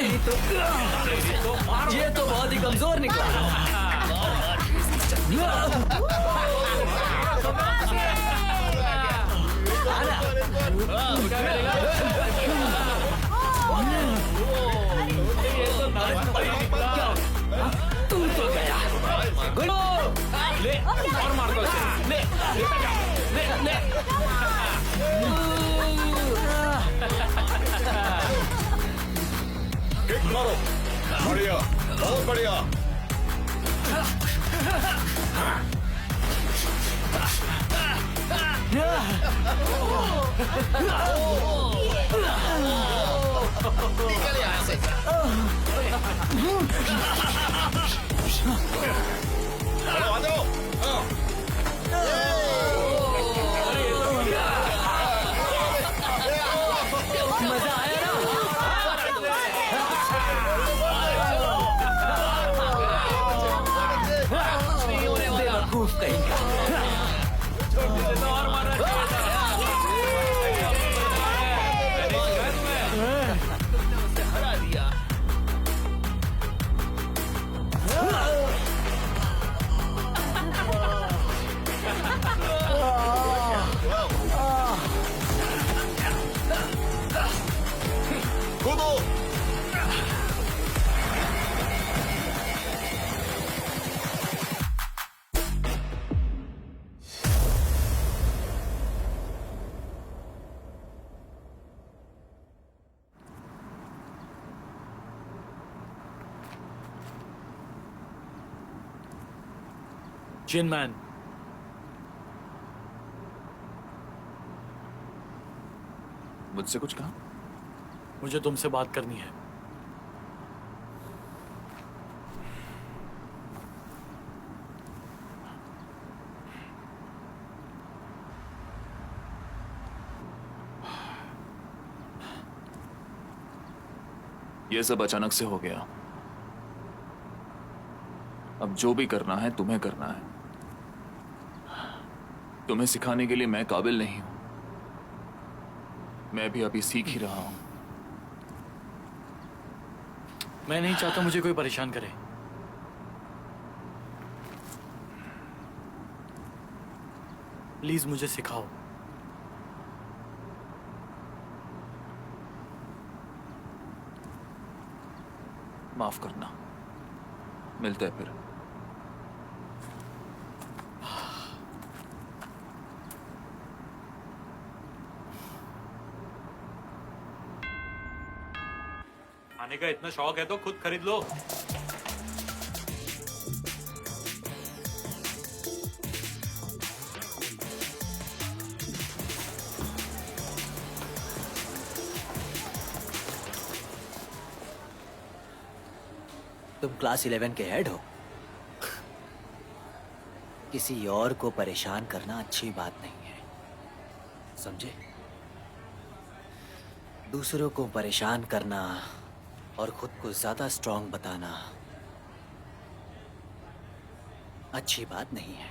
नहीं तो ये तो बहुत ही कमजोर निकला। तू तो गया। ले और मार दो उसे। ले ले ले। किक मारो। बढ़िया, बहुत बढ़िया। निकल यहाँ से। चलो आ जाओ। मजा आया ना? बेवकूफ कहीं का। और मारना चाहिए था। हरा दिया। कूदो। चिन मैन, मुझसे कुछ कहा? मुझे तुमसे बात करनी है। यह सब अचानक से हो गया। अब जो भी करना है तुम्हें करना है। तुम्हें सिखाने के लिए मैं काबिल नहीं हूं। मैं भी अभी सीख ही रहा हूं। मैं नहीं चाहता मुझे कोई परेशान करे। प्लीज मुझे सिखाओ। माफ करना, मिलते हैं फिर। खाने का इतना शौक है तो खुद खरीद लो। तुम क्लास 11 के हेड हो। किसी और को परेशान करना अच्छी बात नहीं है, समझे? दूसरों को परेशान करना और खुद को ज्यादा स्ट्रांग बताना अच्छी बात नहीं है।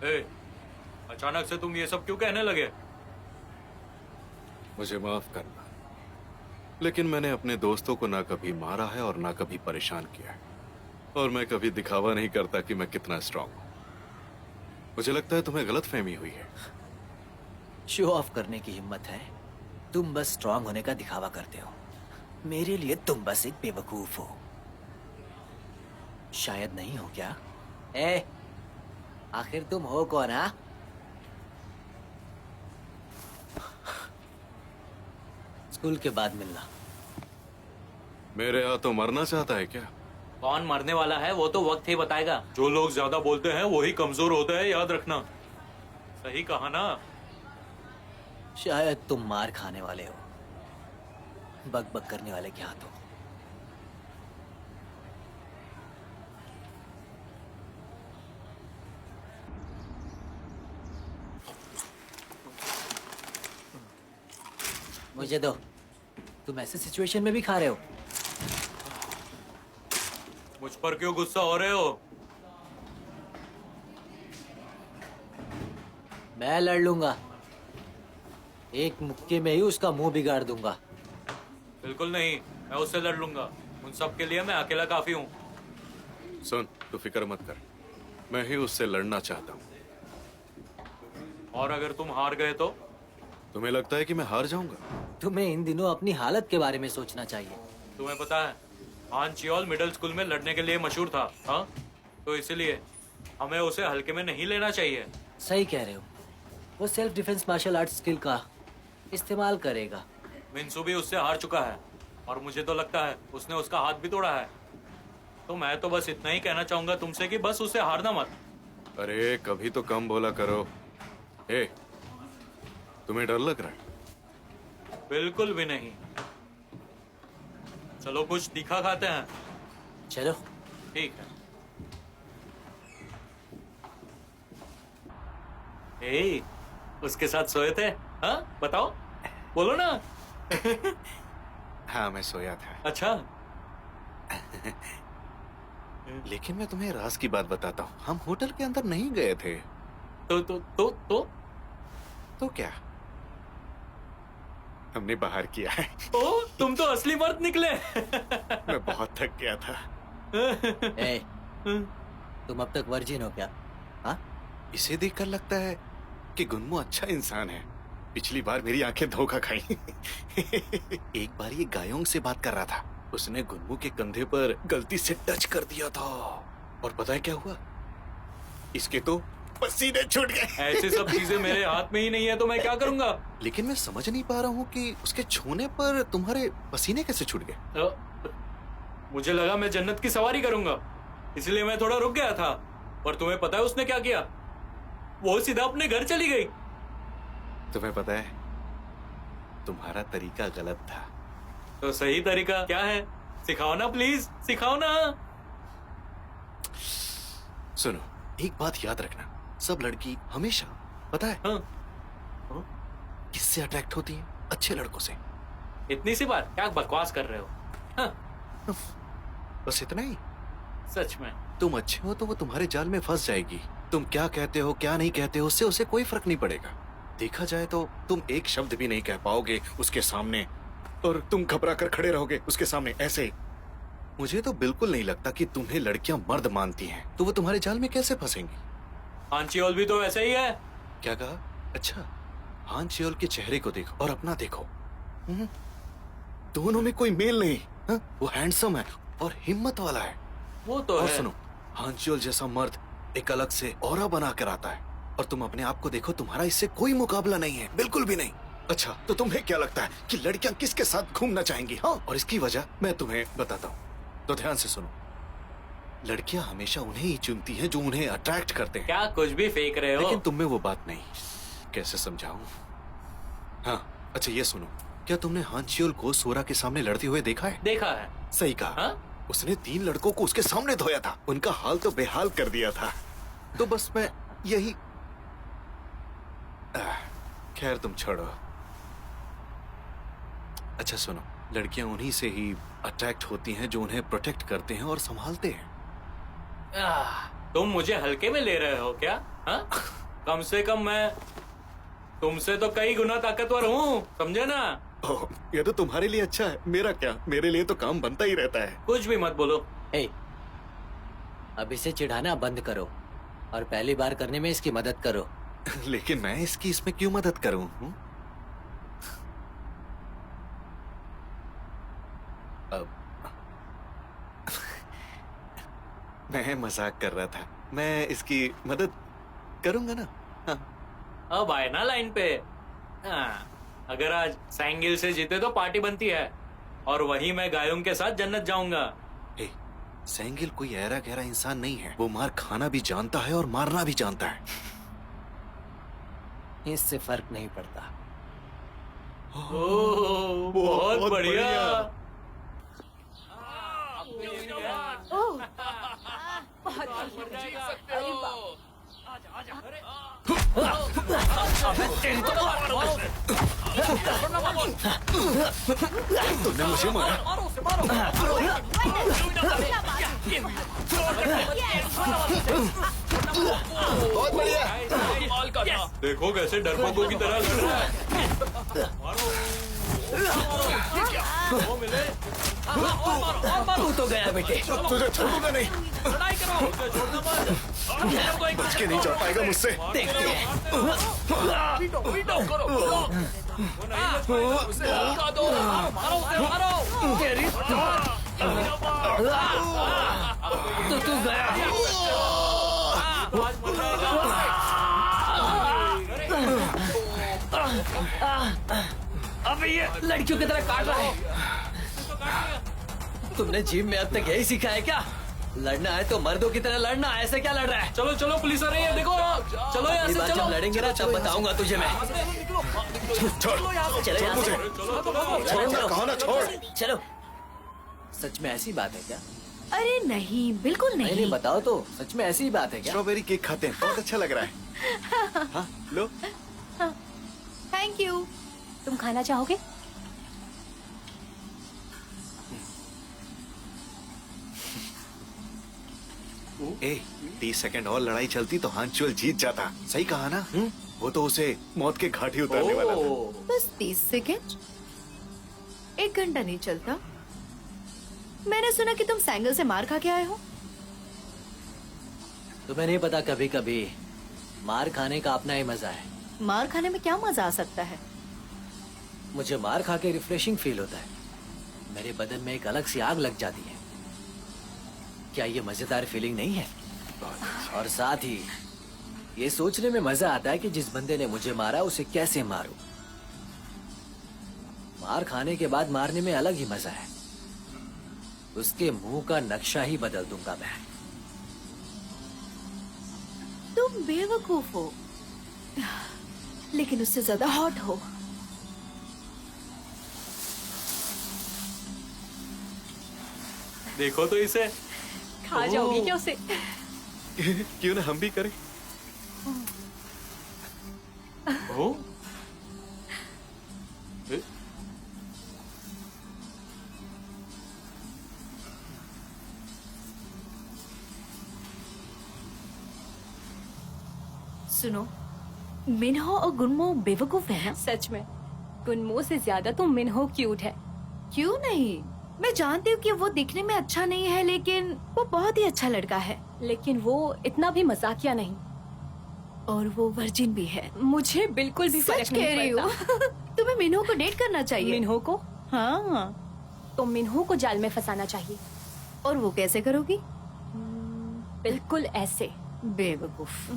ए, अचानक से तुम ये सब क्यों कहने लगे? मुझे माफ करना, लेकिन मैंने अपने दोस्तों को ना कभी मारा है और ना कभी परेशान किया है। और मैं कभी दिखावा नहीं करता कि मैं कितना स्ट्रांग हूं। मुझे लगता है तुम्हें गलतफहमी हुई है। शो ऑफ करने की हिम्मत है? तुम बस स्ट्रांग होने का दिखावा करते हो। मेरे लिए तुम बस एक बेवकूफ हो। शायद नहीं हो क्या? ए, आखिर तुम हो कौन? हा? स्कूल के बाद मिलना। मेरे यहाँ तो मरना चाहता है क्या? कौन मरने वाला है वो तो वक्त ही बताएगा। जो लोग ज्यादा बोलते हैं वही कमजोर होते हैं, याद रखना। सही कहा ना? शायद तुम मार खाने वाले हो, बक बक करने वाले के हाथों। मुझे दो। तुम ऐसे सिचुएशन में भी खा रहे हो? मुझ पर क्यों गुस्सा हो रहे हो? मैं लड़ लूंगा। एक मुक्के में ही उसका मुंह बिगाड़ दूंगा। बिल्कुल नहीं। मैं उससे लड़ लूंगा। उन सब के लिए मैं अकेला काफी हूँ। सुन, तू फिक्र मत कर, मैं ही उससे लड़ना चाहता हूँ। और अगर तुम हार गए तो? तुम्हें लगता है कि मैं हार जाऊंगा? तुम्हें इन दिनों अपनी हालत के बारे में सोचना चाहिए। तुम्हें पता है हान चियोल मिडिल स्कूल में लड़ने के लिए मशहूर था, हाँ? तो इसीलिए हमें उसे हल्के में नहीं लेना चाहिए। सही कह रहे हो। वो self defence martial art skill का इस्तेमाल करेगा। मिंसू भी उससे हार चुका है और मुझे तो लगता है उसने उसका हाथ भी तोड़ा है। तो मैं तो बस इतना ही कहना चाहूंगा तुमसे कि बस उसे हारना मत। अरे कभी तो कम बोला करो। ए, तुम्हें डर लग रहा है? बिल्कुल भी नहीं। चलो कुछ तीखा खाते हैं। चलो। ठीक है। ए, उसके साथ सोए थे? हाँ बताओ, बोलो ना। हाँ, मैं सोया था। अच्छा। लेकिन मैं तुम्हें राज की बात बताता हूँ, हम होटल के अंदर नहीं गए थे। तो क्या, हमने बाहर किया है। ओ, तुम तो असली मर्द निकले। मैं बहुत थक गया था। ए, तुम अब तक वर्जिन हो क्या? हाँ? इसे देखकर लगता है कि गुन्मो अच्छा इंसान है। पिछली बार मेरी आंखें धोखा खाई। एक बार ये गायोंग से बात कर रहा था, उसने गुन्मो के कंधे पर गलती से टच कर दिया था और पता है क्या हुआ? इसके तो पसीने छूट गए। ऐसे सब चीजें मेरे हाथ में ही नहीं है तो मैं क्या करूंगा? लेकिन मैं समझ नहीं पा रहा हूँ कि उसके छूने पर तुम्हारे पसीने कैसे छूट गए। मुझे लगा मैं जन्नत की सवारी करूंगा, इसलिए मैं थोड़ा रुक गया था। और तुम्हें पता है उसने क्या किया? वो सीधा अपने घर चली गई। तुम्हें पता है तुम्हारा तरीका गलत था। तो सही तरीका क्या है? सिखाओ ना प्लीज, सिखाओ ना। सुनो, एक बात याद रखना, सब लड़की हमेशा, पता है, हाँ? किससे अट्रैक्ट होती है? अच्छे लड़कों से। इतनी सी बात, क्या बकवास कर रहे हो? हाँ, बस इतना ही। सच में। तुम अच्छे हो तो वो तुम्हारे जाल में फंस जाएगी। तुम क्या कहते हो क्या नहीं कहते हो, उससे उसे कोई फर्क नहीं पड़ेगा। देखा जाए तो तुम एक शब्द भी नहीं कह पाओगे उसके सामने और तुम घबरा कर खड़े रहोगे उसके सामने ऐसे ही। मुझे तो बिल्कुल नहीं लगता कि तुम्हें लड़कियां मर्द मानती हैं, तो वो तुम्हारे जाल में कैसे फंसेंगी? हान चियोल भी तो वैसे ही है। क्या कहा? अच्छा, हान चियोल के चेहरे को देखो और अपना देखो। दोनों में कोई मेल नहीं। हा? वो हैंडसम है और हिम्मत वाला है। वो तो और है। सुनो, हान चियोल जैसा मर्द एक अलग से ऑरा बना कर आता है और तुम अपने आप को देखो, तुम्हारा इससे कोई मुकाबला नहीं है, बिल्कुल भी नहीं। अच्छा, तो तुम्हें क्या लगता है कि लड़कियां किसके साथ घूमना चाहेंगी? हाँ, और इसकी वजह मैं तुम्हें बताता हूँ, तो ध्यान से सुनो। लड़कियां हमेशा उन्हें ही चुनती हैं जो उन्हें अट्रैक्ट करते हैं। क्या कुछ भी फेंक रहे हो? लेकिन तुम में वो बात नहीं, कैसे समझाऊं? हाँ, अच्छा ये सुनो, क्या तुमने हान चियोल को सोरा के सामने लड़ते हुए देखा है? देखा है। सही कहा। हाँ? उसने 3 लड़कों को उसके सामने धोया था, उनका हाल तो बेहाल कर दिया था। तो बस मैं यही, खैर तुम छोड़ो। अच्छा सुनो, लड़कियां उन्हीं से ही अट्रैक्ट होती हैं जो उन्हें प्रोटेक्ट करते हैं और संभालते हैं। तुम मुझे हल्के में ले रहे हो क्या? हाँ? कम से कम मैं तुमसे तो कई गुना ताकतवर हूँ, समझे ना? ओह, ये तो तुम्हारे लिए अच्छा है, मेरा क्या? मेरे लिए तो काम बनता ही रहता है। कुछ भी मत बोलो। ए, अब इसे चिढ़ाना बंद करो और पहली बार करने में इसकी मदद करो। लेकिन मैं इसकी इसमें क्यों मदद करूं? अब मैं मजाक कर रहा था, मैं इसकी मदद करूंगा ना। हाँ। अब आए ना लाइन पे। हाँ, अगर आज सैंगिल से जीते तो पार्टी बनती है और वहीं मैं गायों के साथ जन्नत जाऊंगा। ए, सैंगिल कोई ऐरा गहरा इंसान नहीं है, वो मार खाना भी जानता है और मारना भी जानता है। इससे फर्क नहीं पड़ता। ओह, बहुत बढ़िया। ओह, बहुत अरे बाप। तुमने मुझे मारा। बहुत बढ़िया। देखो कैसे डरपोकों की तरह लड़ रहा है। मारो। वो मिले। तू तो गया बेटे। तुझे छोड़ूंगा नहीं। लड़ाई करो। मुझे छोड़ना मत। बच के नहीं जा पाएगा मुझसे। देखते हैं। पीटो करो। वो नहीं उसे धक्का दो। मारो उसे मारो। तेरी तू गया। आज मर जाएगा। अबे ये लड़कियों की तरह काट रहा है। तुमने जिम में अब तक यही सीखा है क्या? लड़ना है तो मर्दों की तरह लड़ना, ऐसे क्या लड़ रहा है? चलो चलो पुलिस आ रही है, देखो चलो यहाँ अगली से बार चलो। जब लड़ेंगे ना तब बताऊंगा तुझे मैं। चलो यहाँ से। छोड़, कहा ना छोड़। चलो। सच में ऐसी बात है क्या? अरे नहीं, बिल्कुल नहीं नहीं। बताओ तो, सच में ऐसी बात है क्या? स्ट्रॉबेरी केक खाते हैं, बहुत अच्छा लग रहा है। हाँ, लो। Thank you. तुम खाना चाहोगे? ए, 30 सेकंड और लड़ाई चलती तो हांचुअल जीत जाता। सही कहा ना? वो तो उसे मौत के घाटी उतारने वाला था। बस 30 सेकेंड? 1 घंटा नहीं चलता। मैंने सुना कि तुम सैंगल से मार खा के आए हो। तुम्हें नहीं पता, कभी कभी मार खाने का अपना ही मजा है। मार खाने में क्या मजा आ सकता है? मुझे मार खा के रिफ्रेशिंग फील होता है। मेरे बदन में एक अलग सी आग लग जाती है। क्या ये मजेदार फीलिंग नहीं है? और साथ ही ये सोचने में मजा आता है कि जिस बंदे ने मुझे मारा उसे कैसे मारूं। मार खाने के बाद मारने में अलग ही मजा है। उसके मुंह का नक्शा ही बदल दूंगा मैं। तुम बेवकूफ हो, लेकिन उससे ज्यादा हॉट हो। देखो तो इसे। खा जाओगी क्या उसे? क्यों ना हम भी करें? ओ? ए? सुनो, मिनहो और गुनमो बेवकूफ है ना? सच में गुनमो से ज्यादा तो मिनहो क्यूट है। क्यों नहीं? मैं जानती हूँ कि वो दिखने में अच्छा नहीं है, लेकिन वो बहुत ही अच्छा लड़का है। लेकिन वो इतना भी मजाकिया नहीं। और वो वर्जिन भी है। मुझे बिल्कुल भी सच फर्क कह रही नहीं हूँ। पड़ता। तुम्हें मिनहो को डेट करना चाहिए। मिनहो को? हाँ। तो मिनहो को जाल में फंसाना चाहिए। और वो कैसे करोगी? बिल्कुल ऐसे। बेवकूफ।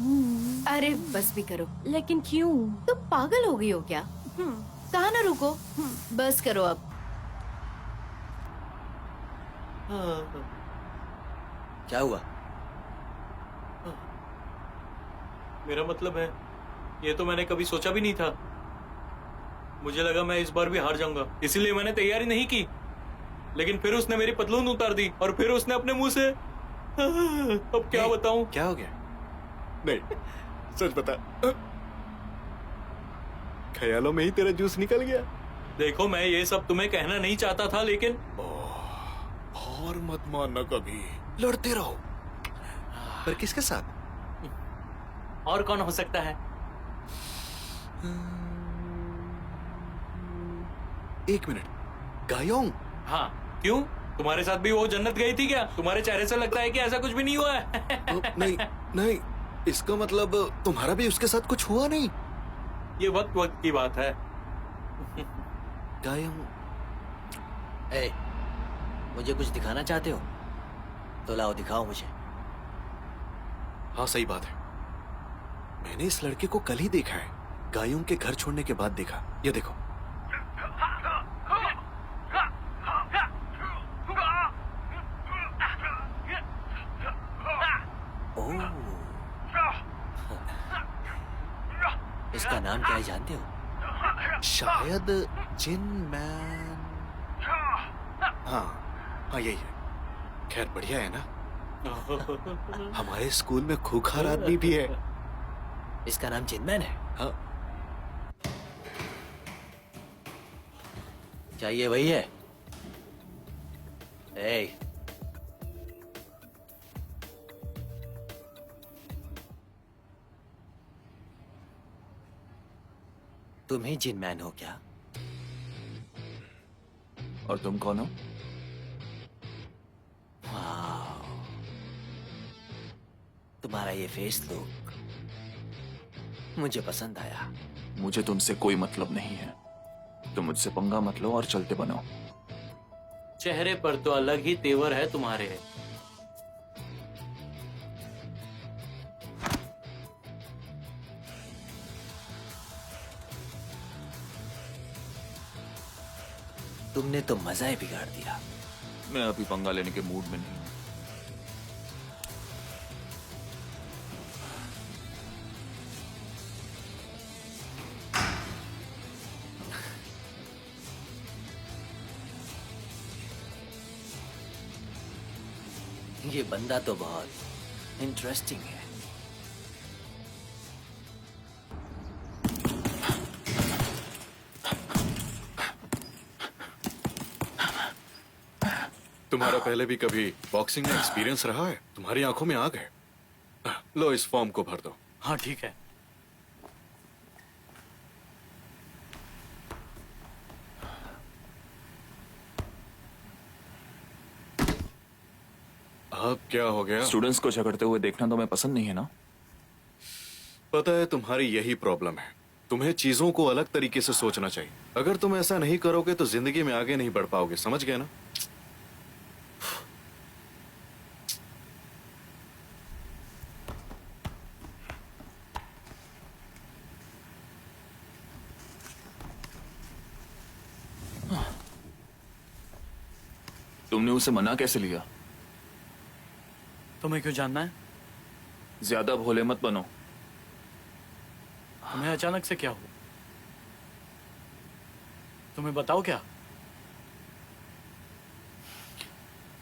अरे बस भी करो। लेकिन क्यों? तुम पागल हो गई हो क्या? कहा ना रुको। बस करो अब। क्या हुआ? मेरा मतलब है, ये तो मैंने कभी सोचा भी नहीं था। मुझे लगा मैं इस बार भी हार जाऊंगा, इसीलिए मैंने तैयारी नहीं की। लेकिन फिर उसने मेरी पतलून उतार दी और फिर उसने अपने मुंह से अब क्या बताऊं? क्या हो गया? नहीं, सच बता। ख्यालों में ही तेरा जूस निकल गया। देखो, मैं ये सब तुम्हें कहना नहीं चाहता था, लेकिन और मत मानना कभी। लड़ते रहो। पर किसके साथ? और कौन हो सकता है? 1 मिनट। गायोंग। हाँ, क्यों? तुम्हारे साथ भी वो जन्नत गई थी क्या? तुम्हारे चेहरे से लगता है कि ऐसा कुछ भी नहीं हुआ है। नहीं नहीं, इसका मतलब तुम्हारा भी उसके साथ कुछ हुआ नहीं? ये वक्त वक्त की बात है। गायोंग। ए, मुझे कुछ दिखाना चाहते हो तो लाओ, दिखाओ मुझे। हाँ, सही बात है। मैंने इस लड़के को कल ही देखा है। गायों के घर छोड़ने के बाद देखा। ये देखो। ओह, इसका नाम क्या है जानते हो? शायद जिन मैन। हाँ हाँ, यही है। खैर बढ़िया है ना। हमारे स्कूल में खूंखार आदमी भी है। इसका नाम जिनमैन है? हाँ। क्या ये वही है? ए, तुम ही जिनमैन हो क्या? और तुम कौन हो? वाह, तुम्हारा ये फेस लुक मुझे पसंद आया। मुझे तुमसे कोई मतलब नहीं है। तुम मुझसे पंगा मत लो और चलते बनो। चेहरे पर तो अलग ही तेवर है तुम्हारे। तुमने तो मजा ही बिगाड़ दिया। मैं अभी पंगा लेने के मूड में नहीं हूं। ये बंदा तो बहुत इंटरेस्टिंग है। तुम्हारा पहले भी कभी बॉक्सिंग में एक्सपीरियंस रहा है? तुम्हारी आंखों में आग है। लो, इस फॉर्म को भर दो। हाँ ठीक है। अब क्या हो गया? स्टूडेंट्स को झगड़ते हुए देखना तुम्हें पसंद नहीं है ना? पता है, तुम्हारी यही प्रॉब्लम है। तुम्हें चीजों को अलग तरीके से सोचना चाहिए। अगर तुम ऐसा नहीं करोगे तो जिंदगी में आगे नहीं बढ़ पाओगे, समझ गए ना? तुमने उसे मना कैसे लिया? तुम्हें क्यों जानना है? ज्यादा भोले मत बनो। तुम्हें अचानक से क्या हुआ? तुम्हें बताओ क्या?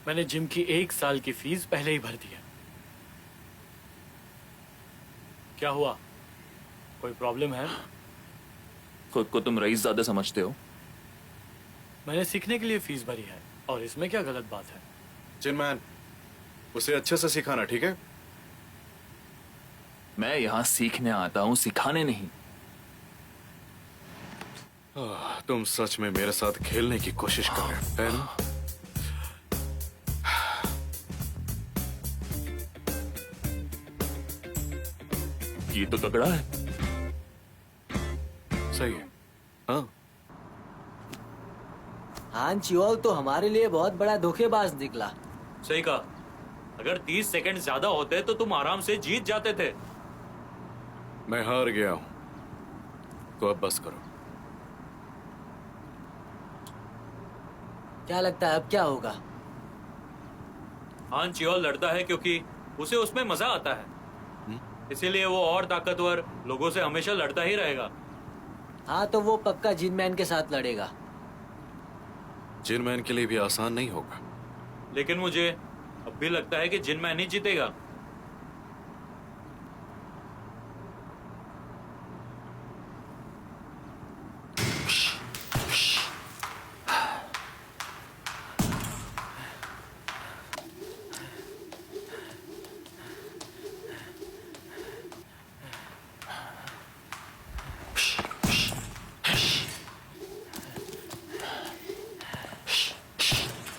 मैंने जिम की 1 साल की फीस पहले ही भर दी है। क्या हुआ? कोई प्रॉब्लम है? खुद को तुम रईस ज्यादा समझते हो? मैंने सीखने के लिए फीस भरी है और इसमें क्या गलत बात है? चिनमैन, उसे अच्छे से सिखाना, ठीक है? मैं यहाँ सीखने आता हूँ, सिखाने नहीं। तुम सच में मेरे साथ खेलने की कोशिश कर रहे हो, है ना? ये तो तगड़ा है। सही है। हाँ, हान चिओल तो हमारे लिए बहुत बड़ा धोखेबाज निकला। सही कहा। अगर 30 सेकंड ज्यादा होते तो तुम आराम से जीत जाते थे। मैं हार गया हूं, तो अब बस करो। क्या लगता है अब क्या होगा? हान चिओल लड़ता है क्योंकि उसे उसमें मजा आता है। इसीलिए वो और ताकतवर लोगों से हमेशा लड़ता ही रहेगा। हाँ, तो वो पक्का जिनमैन के साथ लड़ेगा। चिनमैन के लिए भी आसान नहीं होगा। लेकिन मुझे अब भी लगता है कि जिनमैन ही जीतेगा।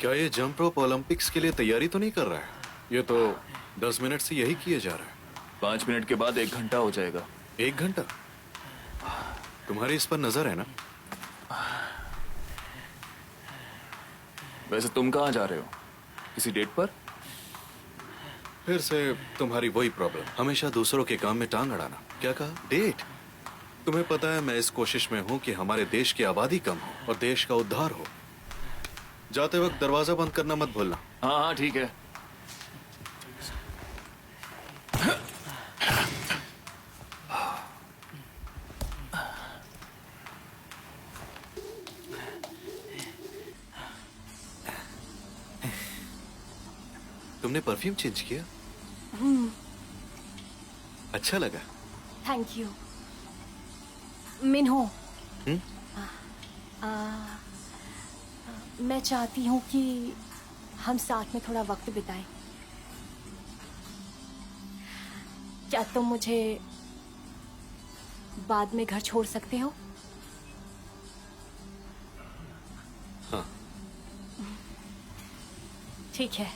क्या ये जंप रोप ओलंपिक्स के लिए तैयारी तो नहीं कर रहा है? ये तो 10 मिनट से यही किए जा रहा है। 5 मिनट के बाद 1 घंटा हो जाएगा। 1 घंटा? तुम्हारी इस पर नजर है ना? वैसे तुम कहाँ जा रहे हो? किसी डेट पर? फिर से तुम्हारी वही प्रॉब्लम, हमेशा दूसरों के काम में टांग अड़ाना। क्या कहा? डेट? तुम्हें पता है मैं इस कोशिश में हूं कि हमारे देश की आबादी कम हो और देश का उद्धार हो। जाते वक्त दरवाजा बंद करना मत भूलना। हाँ हाँ ठीक है। तुमने परफ्यूम चेंज किया? अच्छा लगा। Thank you Minho. हम्म? मैं चाहती हूँ कि हम साथ में थोड़ा वक्त बिताएं। क्या तुम मुझे बाद में घर छोड़ सकते हो? हाँ, ठीक है।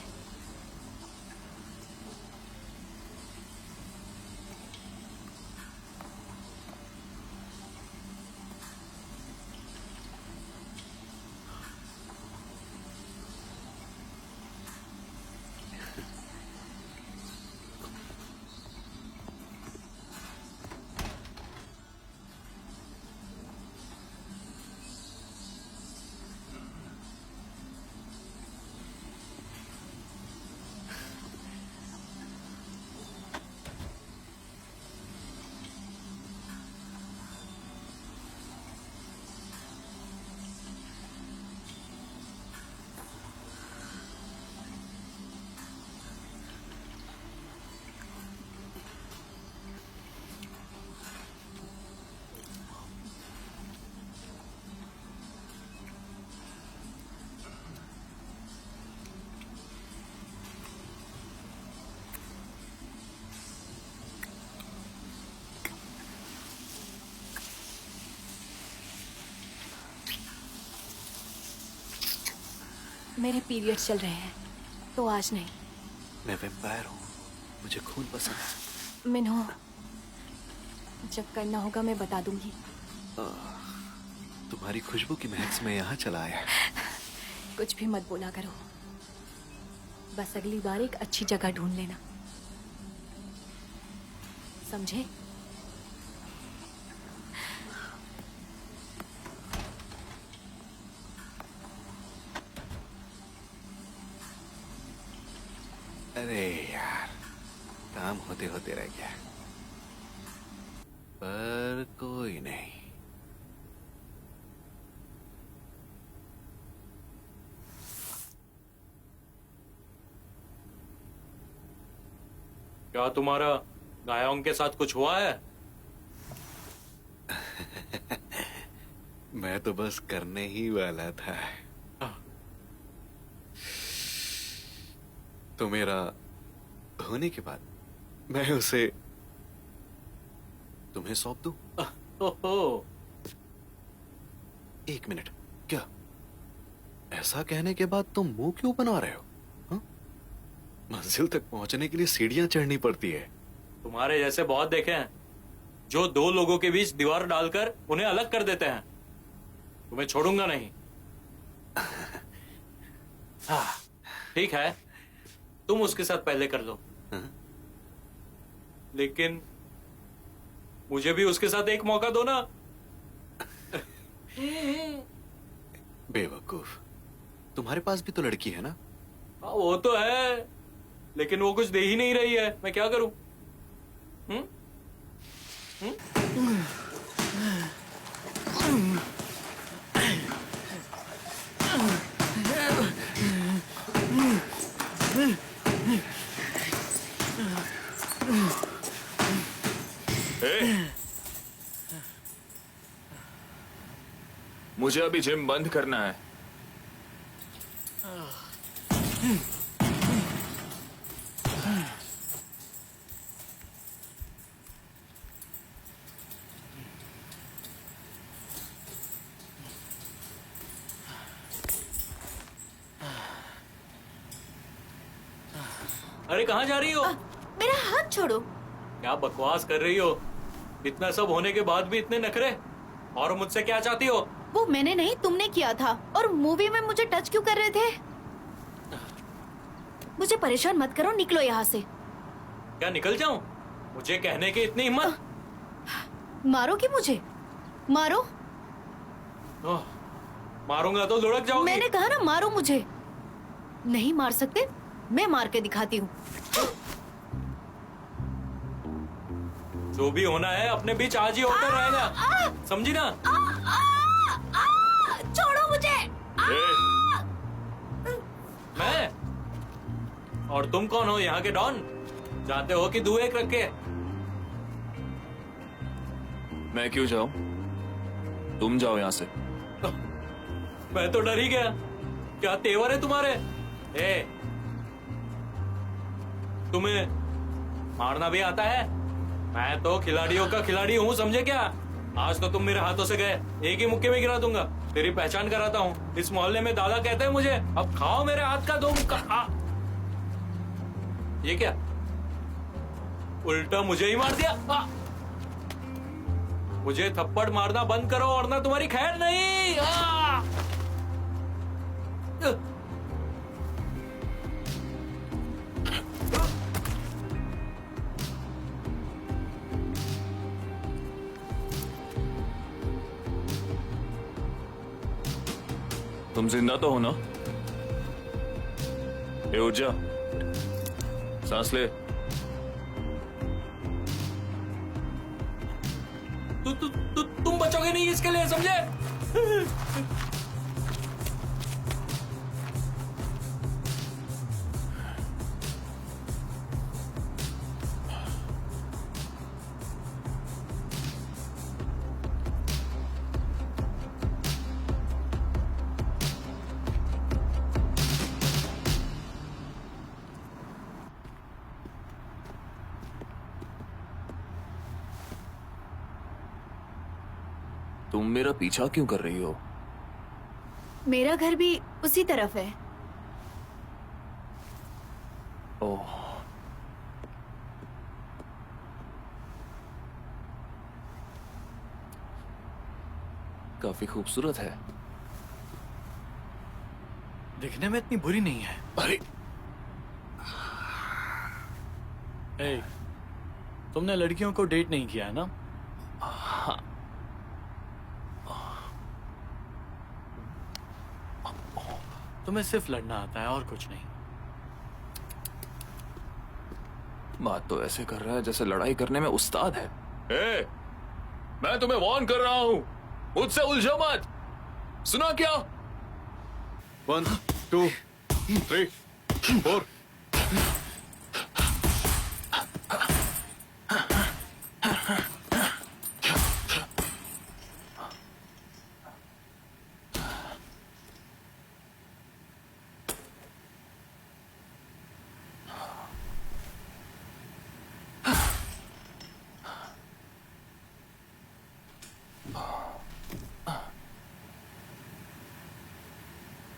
मेरे पीरियड चल रहे हैं तो आज नहीं। मैं वैम्पायर हूँ, मुझे खून पसंद है। मिन्हो, जब करना होगा मैं बता दूंगी। तुम्हारी खुशबू की महक से मैं यहाँ चला आया। कुछ भी मत बोला करो, बस अगली बार एक अच्छी जगह ढूंढ लेना, समझे? अरे यार, काम होते होते रह गया, पर कोई नहीं। क्या तुम्हारा गायोंग के साथ कुछ हुआ है? मैं तो बस करने ही वाला था। तो मेरा होने के बाद मैं उसे तुम्हें सौंप दूं? ओहो, एक मिनट, क्या ऐसा कहने के बाद तुम मुंह क्यों बना रहे हो? हाँ? मंजिल तक पहुंचने के लिए सीढ़ियां चढ़नी पड़ती है। तुम्हारे जैसे बहुत देखे हैं जो दो लोगों के बीच दीवार डालकर उन्हें अलग कर देते हैं। तुम्हें छोड़ूंगा नहीं। हाँ, ठीक है, तुम उसके साथ पहले कर लो। हाँ? लेकिन मुझे भी उसके साथ एक मौका दो ना। बेवकूफ, तुम्हारे पास भी तो लड़की है ना? हाँ, वो तो है, लेकिन वो कुछ दे ही नहीं रही है। मैं क्या करूं? मुझे अभी जिम बंद करना है। अरे कहाँ जा रही हो? मेरा हाथ छोड़ो। क्या बकवास कर रही हो? इतना सब होने के बाद भी इतने नखरे? और मुझसे क्या चाहती हो? वो मैंने नहीं, तुमने किया था। और मूवी में मुझे टच क्यों कर रहे थे? मुझे परेशान मत करो, निकलो यहाँ से। क्या निकल जाऊं? मुझे कहने की इतनी हिम्मत? मारोगी मुझे? मारो। ओह, मारूंगा तो लुढ़क जाओगी। मैंने कहा ना, मारो मुझे। नहीं मार सकते, मैं मार के दिखाती हूँ। जो भी होना है अपने बीच आज ही होकर रहेगा, समझी ना? छोड़ो मुझे। मैं? और तुम कौन हो? यहाँ के डॉन? चाहते हो कि दू एक रखे? मैं क्यों जाऊं? तुम जाओ यहां से। मैं तो डर ही गया। क्या तेवर है तुम्हारे? तुम्हें मारना भी आता है? मैं तो खिलाड़ियों का खिलाड़ी हूँ, समझे क्या? आज तो तुम मेरे हाथों से गए, एक ही मुक्के में गिरा दूंगा। तेरी पहचान कराता हूँ, इस मोहल्ले में दादा कहते हैं मुझे। अब खाओ मेरे हाथ का 2 मुक्का। ये क्या, उल्टा मुझे ही मार दिया। मुझे थप्पड़ मारना बंद करो वरना तुम्हारी खैर नहीं। तुम जिंदा तो हो ना? ए उठ जा, सांस ले। तुम बचोगे नहीं इसके लिए, समझे? तुम मेरा पीछा क्यों कर रही हो? मेरा घर भी उसी तरफ है। ओह, काफी खूबसूरत है। दिखने में इतनी बुरी नहीं है। अरे ए, तुमने लड़कियों को डेट नहीं किया है ना? तुम्हें सिर्फ लड़ना आता है और कुछ नहीं। बात तो ऐसे कर रहा है जैसे लड़ाई करने में उस्ताद है। ए, मैं तुम्हें वार्न कर रहा हूं, मुझसे उलझो मत। सुना क्या? 1 2 3 4।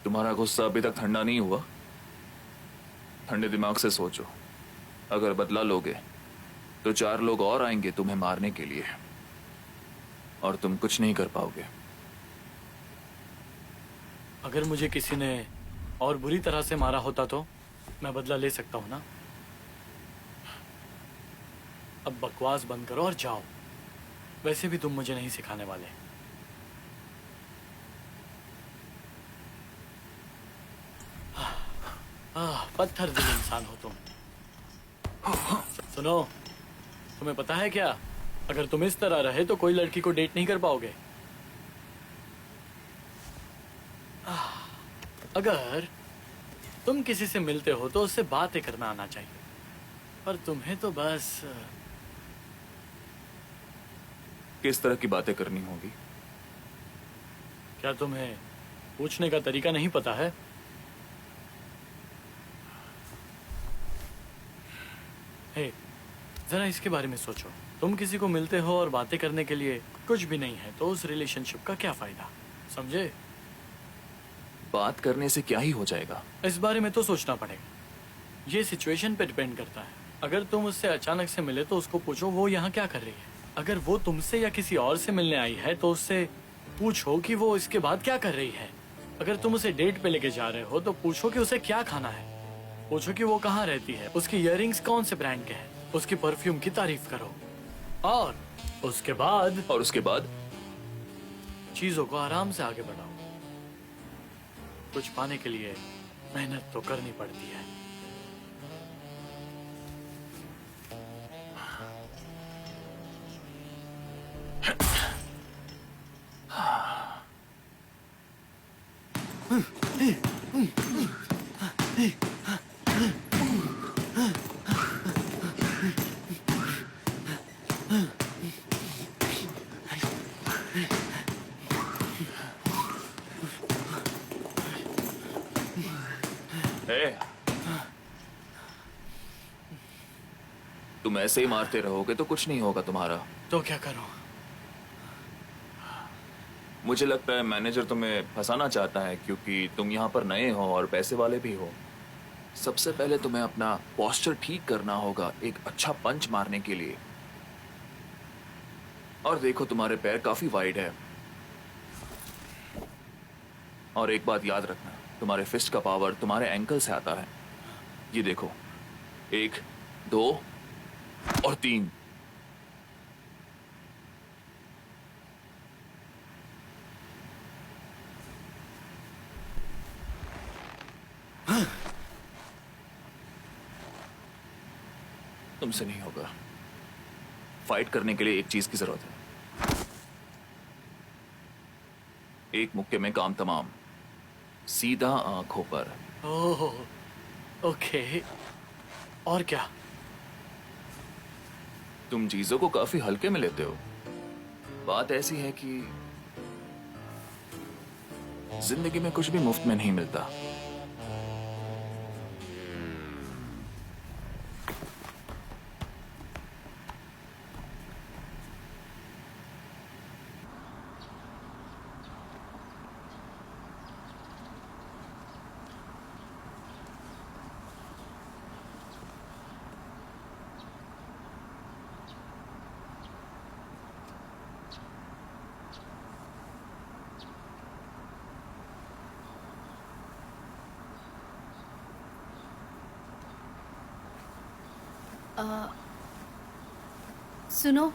तुम्हारा गुस्सा अभी तक ठंडा नहीं हुआ? ठंडे दिमाग से सोचो, अगर बदला लोगे तो 4 लोग और आएंगे तुम्हें मारने के लिए, और तुम कुछ नहीं कर पाओगे। अगर मुझे किसी ने और बुरी तरह से मारा होता तो मैं बदला ले सकता हूं ना? अब बकवास बंद करो और जाओ। वैसे भी तुम मुझे नहीं सिखाने वाले। पत्थर दिल इंसान हो तुम। सुनो, तुम्हें पता है क्या, अगर तुम इस तरह रहे तो कोई लड़की को डेट नहीं कर पाओगे। अगर तुम किसी से मिलते हो तो उससे बातें करना आना चाहिए, पर तुम्हें तो बस किस तरह की बातें करनी होगी? क्या तुम्हें पूछने का तरीका नहीं पता है? हे, जरा इसके बारे में सोचो। तुम किसी को मिलते हो और बातें करने के लिए कुछ भी नहीं है तो उस रिलेशनशिप का क्या फायदा, समझे? बात करने से क्या ही हो जाएगा? इस बारे में तो सोचना पड़ेगा। ये सिचुएशन पे डिपेंड करता है। अगर तुम उससे अचानक से मिले तो उसको पूछो वो यहाँ क्या कर रही है। अगर वो तुमसे या किसी और से मिलने आई है तो उससे पूछो कि वो इसके बाद क्या कर रही है। अगर तुम उसे डेट पे लेके जा रहे हो तो पूछो कि उसे क्या खाना है। पूछो कि वो कहाँ रहती है, उसकी इयररिंग्स कौन से ब्रांड के हैं, उसकी परफ्यूम की तारीफ करो। और उसके बाद चीजों को आराम से आगे बढ़ाओ। कुछ पाने के लिए मेहनत तो करनी पड़ती है। ए, तुम ऐसे ही मारते रहोगे तो कुछ नहीं होगा तुम्हारा। तो क्या करूं? मुझे लगता है मैनेजर तुम्हें फंसाना चाहता है क्योंकि तुम यहाँ पर नए हो और पैसे वाले भी हो। सबसे पहले तुम्हें अपना पोस्चर ठीक करना होगा एक अच्छा पंच मारने के लिए। और देखो तुम्हारे पैर काफी वाइड है। और एक बात याद रखना, तुम्हारे फिस्ट का पावर तुम्हारे एंकल से आता है। ये देखो, 1 2 और 3। तुमसे नहीं होगा। फाइट करने के लिए एक चीज की जरूरत है। एक मुक्के में काम तमाम, सीधा आंखों पर। ओह, ओके। और क्या? तुम चीजों को काफी हल्के में लेते हो। बात ऐसी है कि जिंदगी में कुछ भी मुफ्त में नहीं मिलता। सुनो,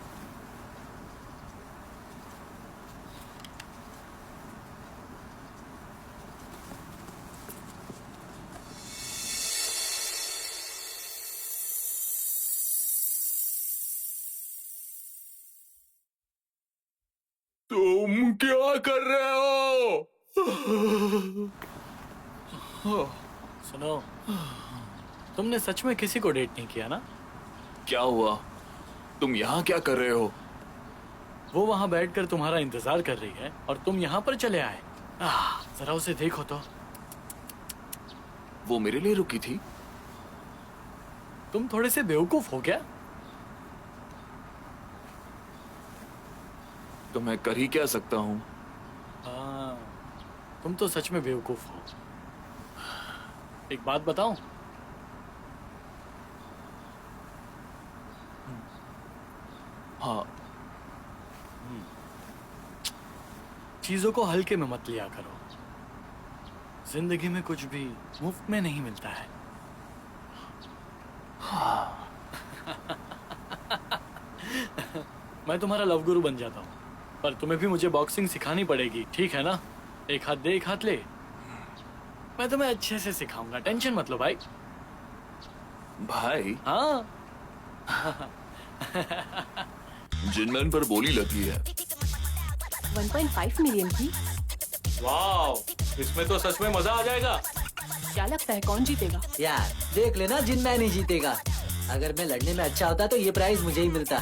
तुम क्या कर रहे हो? सुनो, तुमने सच में किसी को डेट नहीं किया ना? क्या हुआ? तुम यहाँ क्या कर रहे हो? वो वहां बैठकर तुम्हारा इंतजार कर रही है और तुम यहाँ पर चले आए। जरा उसे देखो तो। वो मेरे लिए रुकी थी। तुम थोड़े से बेवकूफ हो क्या? तो मैं कर ही क्या सकता हूँ? हाँ, तुम तो सच में बेवकूफ हो। एक बात बताऊं? हाँ। चीजों को हल्के में मत लिया करो। जिंदगी में कुछ भी मुफ्त में नहीं मिलता है। मैं तुम्हारा लव गुरु बन जाता हूँ, पर तुम्हें भी मुझे बॉक्सिंग सिखानी पड़ेगी, ठीक है ना? एक हाथ दे, एक हाथ ले। मैं तुम्हें अच्छे से सिखाऊंगा, टेंशन मत लो भाई। भाई, हाँ। जिनमैन पर बोली लगी है। 1.5 मिलियन की? वाओ, इसमें तो सच में मजा आ जाएगा। क्या लगता है कौन जीतेगा? यार देख लेना, जिन मैं नहीं जीतेगा। अगर मैं लड़ने में अच्छा होता तो ये प्राइज मुझे ही मिलता।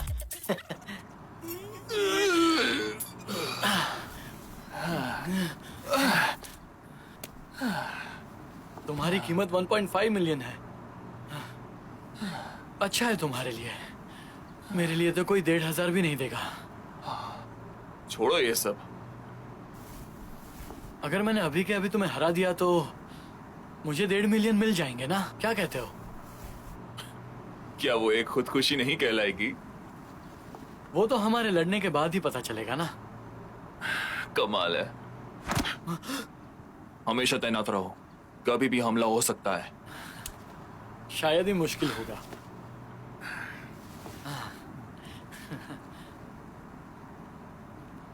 तुम्हारी कीमत 1.5 मिलियन है। अच्छा है तुम्हारे लिए। मेरे लिए तो कोई 1,500 भी नहीं देगा। छोड़ो ये सब। अगर मैंने अभी के अभी तुम्हें हरा दिया तो मुझे 1.5 मिलियन मिल जाएंगे ना? क्या कहते हो? क्या वो एक खुदकुशी नहीं कहलाएगी? वो तो हमारे लड़ने के बाद ही पता चलेगा ना। कमाल है। हमेशा तैनात रहो, कभी भी हमला हो सकता है। शायद ही मुश्किल होगा।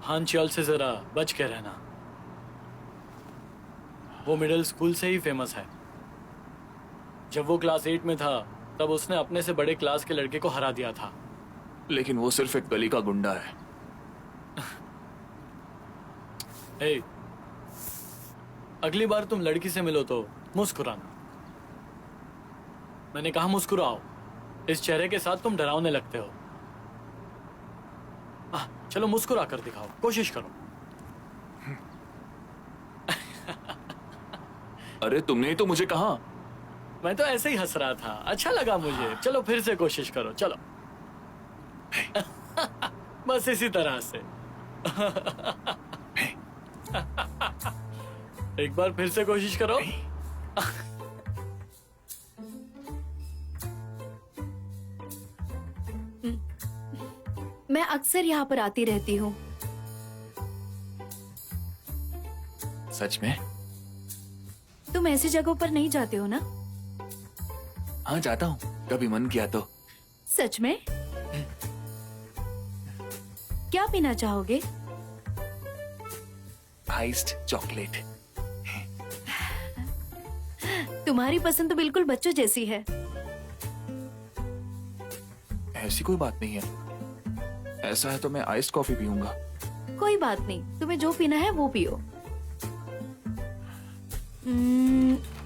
हानचाल से जरा बच के रहना। वो मिडिल स्कूल से ही फेमस है। जब वो क्लास 8 में था तब उसने अपने से बड़े क्लास के लड़के को हरा दिया था। लेकिन वो सिर्फ एक गली का गुंडा है। ए, अगली बार तुम लड़की से मिलो तो मुस्कुराना। मैंने कहा मुस्कुराओ। इस चेहरे के साथ तुम डरावने लगते हो। चलो मुस्कुरा कर दिखाओ, कोशिश करो। अरे तुमने ही तो मुझे कहा। मैं तो ऐसे ही हंस रहा था, अच्छा लगा मुझे। चलो फिर से कोशिश करो, चलो। बस इसी तरह से। एक बार फिर से कोशिश करो। मैं अक्सर यहाँ पर आती रहती हूँ। सच में? तुम ऐसी जगहों पर नहीं जाते हो ना? हाँ जाता हूँ, कभी मन किया तो। सच में? क्या पीना चाहोगे? Iced chocolate. तुम्हारी पसंद तो बिल्कुल बच्चों जैसी है। ऐसी कोई बात नहीं है, ऐसा है तो मैं आइस्ड कॉफी पीऊंगा। कोई बात नहीं, तुम्हें जो पीना है वो पियो।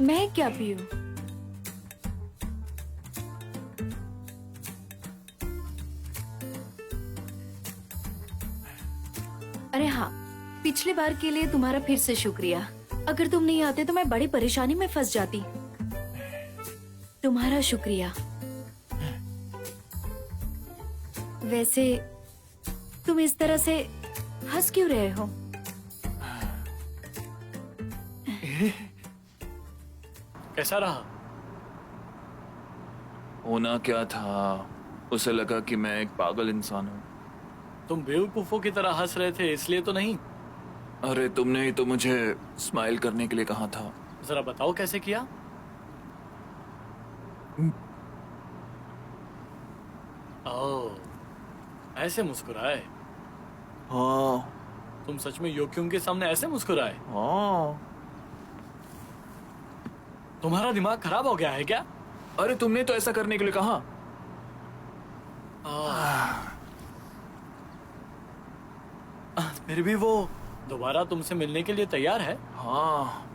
मैं क्या पीऊं? अरे हाँ, पिछली बार के लिए तुम्हारा फिर से शुक्रिया। अगर तुम नहीं आते तो मैं बड़ी परेशानी में फंस जाती। तुम्हारा शुक्रिया। वैसे तुम इस तरह से हंस क्यों रहे हो? कैसा रहा? होना क्या था, उसे लगा कि मैं एक पागल इंसान हूँ। तुम बेवकूफों की तरह हंस रहे थे इसलिए तो नहीं। अरे तुमने ही तो मुझे स्माइल करने के लिए कहा था। जरा बताओ कैसे किया? ओह, ऐसे मुस्कुराए? हाँ तुम सच में योक्युंग के सामने ऐसे मुस्कुराए? हाँ। तुम्हारा दिमाग खराब हो गया है क्या? अरे तुमने तो ऐसा करने के लिए कहा। फिर भी वो दोबारा तुमसे मिलने के लिए तैयार है? हाँ।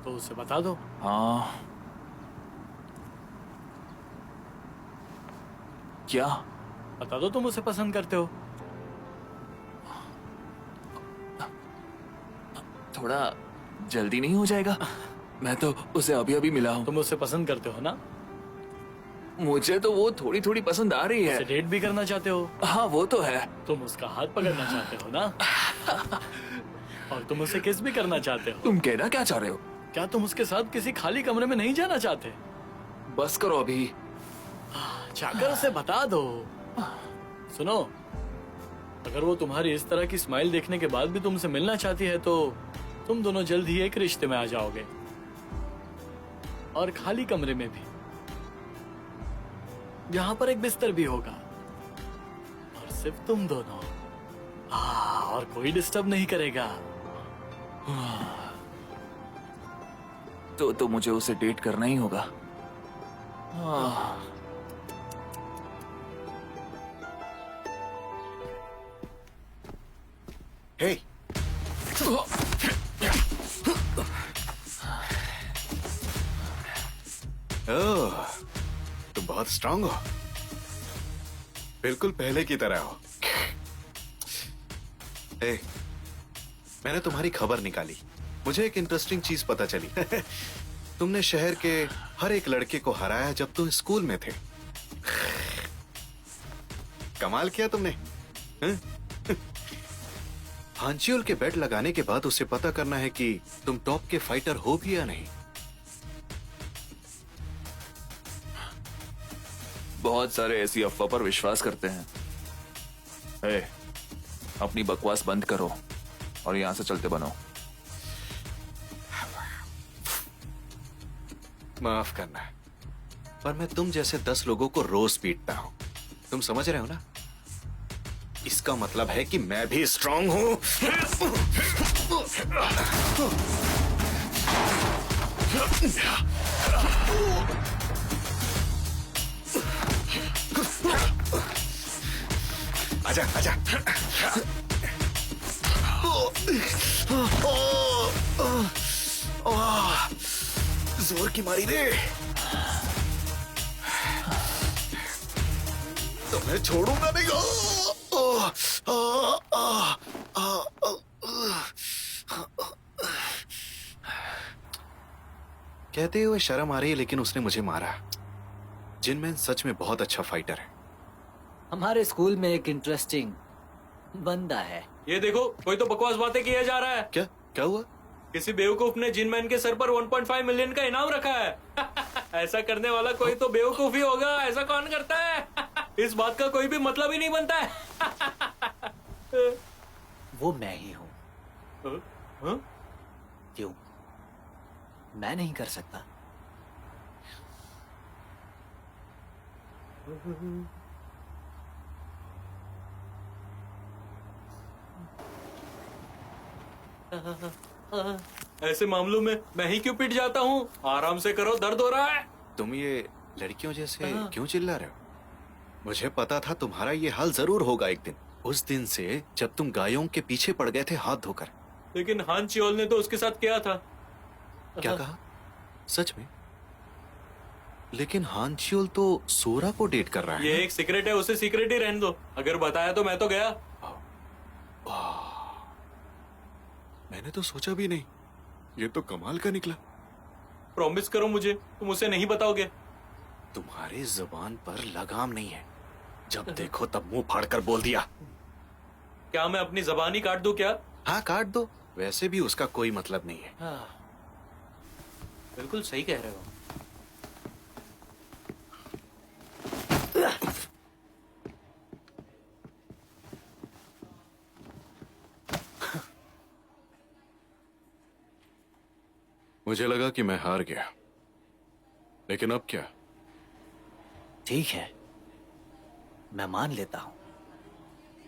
तो उसे बता दो। हाँ। क्या? बता दो तुम उसे पसंद करते हो। थोड़ा जल्दी नहीं हो जाएगा? मैं तो उसे अभी अभी मिला हूँ। तुम उसे पसंद करते हो ना? मुझे तो वो थोड़ी थोड़ी पसंद आ रही उसे है। डेट भी करना चाहते हो? हाँ वो तो है। तुम उसका हाथ पकड़ना चाहते हो ना? और तुम उसे किस भी करना चाहते हो? तुम कहना क्या चाह रहे हो? क्या तुम उसके साथ किसी खाली कमरे में नहीं जाना चाहते? बस करो अभी। जाकर उसे बता दो। सुनो, अगर वो तुम्हारी इस तरह की स्माइल देखने के बाद भी तुमसे मिलना चाहती है तो तुम दोनों जल्द ही एक रिश्ते में आ जाओगे, और खाली कमरे में भी, जहां पर एक बिस्तर भी होगा, और सिर्फ तुम दोनों। और कोई डिस्टर्ब नहीं करेगा। तो मुझे उसे डेट करना ही होगा। हाँ। हे, ओह, तुम बहुत स्ट्रांग हो, बिल्कुल पहले की तरह हो। हे, मैंने तुम्हारी खबर निकाली। मुझे एक इंटरेस्टिंग चीज पता चली। तुमने शहर के हर एक लड़के को हराया जब तुम स्कूल में थे। कमाल किया तुमने। हांचियोल के बेट लगाने के बाद उसे पता करना है कि तुम टॉप के फाइटर हो भी या नहीं। बहुत सारे ऐसी अफवाह पर विश्वास करते हैं। ए, अपनी बकवास बंद करो और यहां से चलते बनो। माफ करना, पर मैं तुम जैसे 10 लोगों को रोज पीटता हूं। तुम समझ रहे हो ना? इसका मतलब है कि मैं भी स्ट्रांग हूं। आजा, आजा। जोर की मारी रे। तो मैं छोड़ूंगा नहीं। कहते हुए शर्म आ रही है, लेकिन उसने मुझे मारा। जिनमैन सच में बहुत अच्छा फाइटर है, हमारे स्कूल में एक इंटरेस्टिंग बंदा है। ये देखो, कोई तो बकवास बातें किया जा रहा है। क्या क्या हुआ? किसी बेवकूफ ने जिन मैन के सर पर 1.5 मिलियन का इनाम रखा है। ऐसा करने वाला कोई तो बेवकूफ ही होगा। ऐसा कौन करता है? इस बात का कोई भी मतलब ही नहीं बनता है। वो मैं ही हूँ। हाँ? क्यों मैं नहीं कर सकता? ऐसे मामलों में मैं ही क्यों पिट जाता हूँ? आराम से करो, दर्द हो रहा है। तुम ये लड़कियों जैसे क्यों चिल्ला रहे हो? मुझे पता था तुम्हारा ये हाल जरूर होगा एक दिन। उस दिन से जब तुम गायों के पीछे पड़ गए थे हाथ धोकर। लेकिन हान चियोल ने तो उसके साथ किया था। क्या कहा? सच में? लेकिन हानचियोल तो सोरा को डेट कर रहा है। ये एक सीक्रेट है, उसे सीक्रेट ही रहने दो। अगर बताया तो मैं तो गया। मैंने तो सोचा भी नहीं। ये तो कमाल का निकला। प्रॉमिस करो मुझे, तुम उसे नहीं बताओगे। तुम्हारी जुबान पर लगाम नहीं है। जब देखो तब मुंह फाड़कर बोल दिया। क्या मैं अपनी जबान ही काट दूं क्या? हाँ काट दो, वैसे भी उसका कोई मतलब नहीं है। बिल्कुल सही कह रहे हो। मुझे लगा कि मैं हार गया, लेकिन अब क्या? ठीक है, मैं मान लेता हूं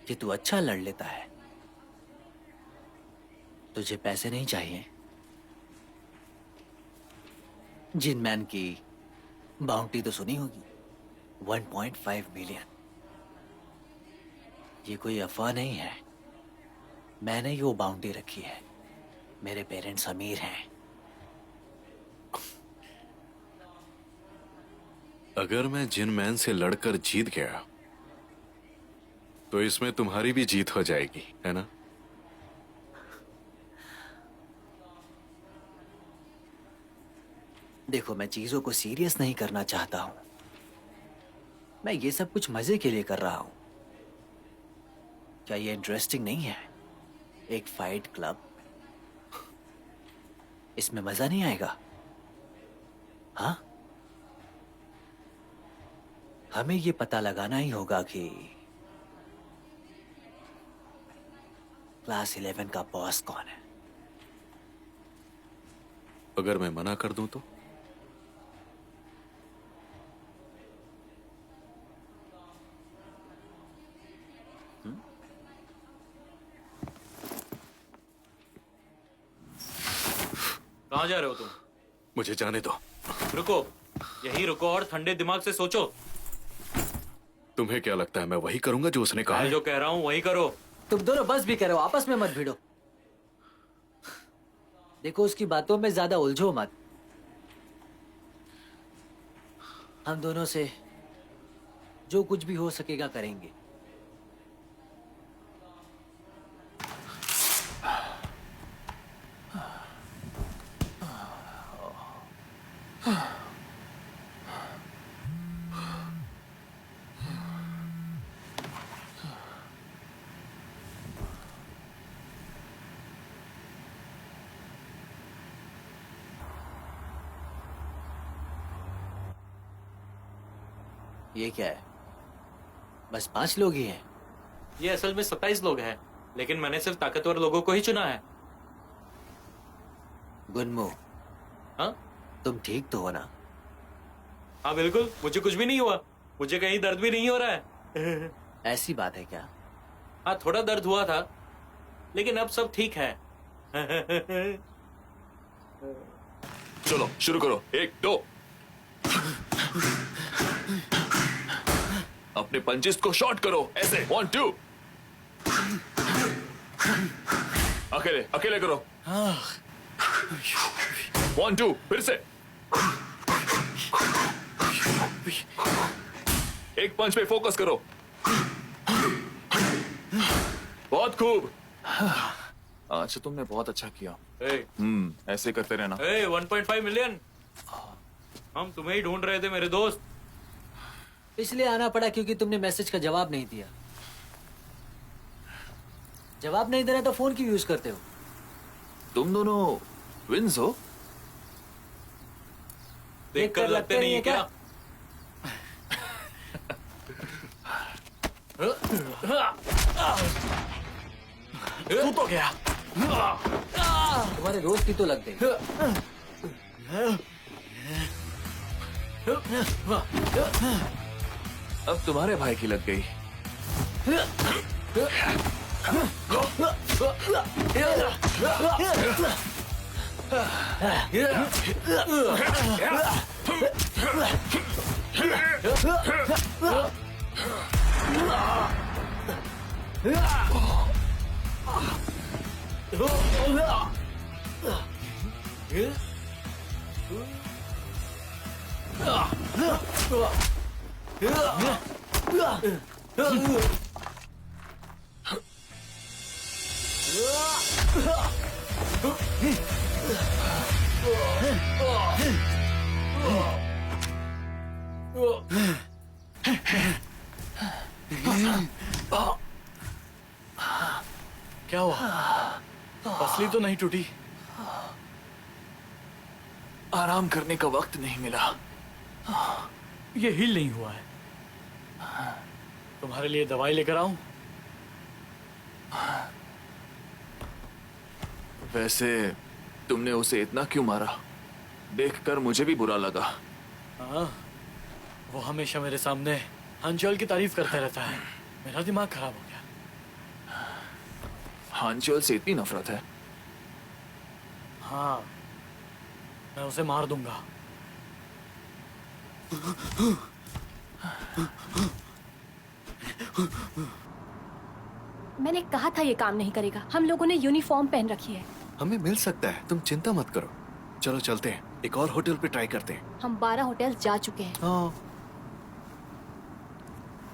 कि तू अच्छा लड़ लेता है। तुझे पैसे नहीं चाहिए। जिन मैन की बाउंटी तो सुनी होगी, 1.5 मिलियन। ये कोई अफवाह नहीं है, मैंने ही वो बाउंटी रखी है। मेरे पेरेंट्स अमीर हैं। अगर मैं जिन मैन से लड़कर जीत गया तो इसमें तुम्हारी भी जीत हो जाएगी, है ना? देखो, मैं चीजों को सीरियस नहीं करना चाहता हूं। मैं ये सब कुछ मजे के लिए कर रहा हूं। क्या ये इंटरेस्टिंग नहीं है? एक फाइट क्लब, इसमें मजा नहीं आएगा? हाँ, हमें ये पता लगाना ही होगा कि क्लास 11 का बॉस कौन है। अगर मैं मना कर दूं तो? कहाँ जा रहे हो तुम? मुझे जाने दो। रुको, यहीं रुको और ठंडे दिमाग से सोचो। तुम्हें क्या लगता है मैं वही करूंगा जो उसने कहा मैं है? जो कह रहा हूँ वही करो। तुम दोनों बस भी करो, आपस में मत भिड़ो। देखो, उसकी बातों में ज्यादा उलझो मत। हम दोनों से जो कुछ भी हो सकेगा करेंगे। ये क्या है? बस 5 लोग ही हैं। ये असल में 27 लोग हैं, लेकिन मैंने सिर्फ ताकतवर लोगों को ही चुना है। गुनमू, हाँ तुम ठीक तो हो ना? हाँ बिल्कुल, मुझे कुछ भी नहीं हुआ। मुझे कहीं दर्द भी नहीं हो रहा है। ऐसी बात है क्या? हाँ, थोड़ा दर्द हुआ था, लेकिन अब सब ठीक है। चलो शुरू करो। 1 2। अपने पंचिस को शॉर्ट करो ऐसे। 1 2। अकेले अकेले करो। 1 2 फिर से। एक पंच पे फोकस करो। बहुत खूब। आज तुमने बहुत अच्छा किया। ऐसे करते रहना। 1.5 मिलियन। हम तुम्हें ही ढूंढ रहे थे मेरे दोस्त। इसलिए आना पड़ा क्योंकि तुमने मैसेज का जवाब नहीं दिया। जवाब नहीं देना तो फोन क्यों यूज करते हो? तुम दोनों ट्विंस हो? देख कर लगते नहीं है क्या? तू तो गया। तुम्हारे दोस्त की तो लग गई। अब तुम्हारे भाई की लग गई। क्या हुआ? पसली तो नहीं टूटी? आराम करने का वक्त नहीं मिला। ये हील नहीं हुआ है। तुम्हारे लिए दवाई लेकर आऊं? वैसे तुमने उसे इतना क्यों मारा? देखकर मुझे भी बुरा लगा। हाँ, वो हमेशा मेरे सामने हंचोल की तारीफ करता रहता है। मेरा दिमाग खराब हो गया। हांचोल से इतनी नफरत है? हाँ, मैं उसे मार दूंगा। मैंने कहा था ये काम नहीं करेगा। हम लोगों ने यूनिफॉर्म पहन रखी है। हमें मिल सकता है, तुम चिंता मत करो। चलो चलते हैं, एक और होटल पे ट्राई करते हैं। हम 12 होटल जा चुके हैं। हाँ,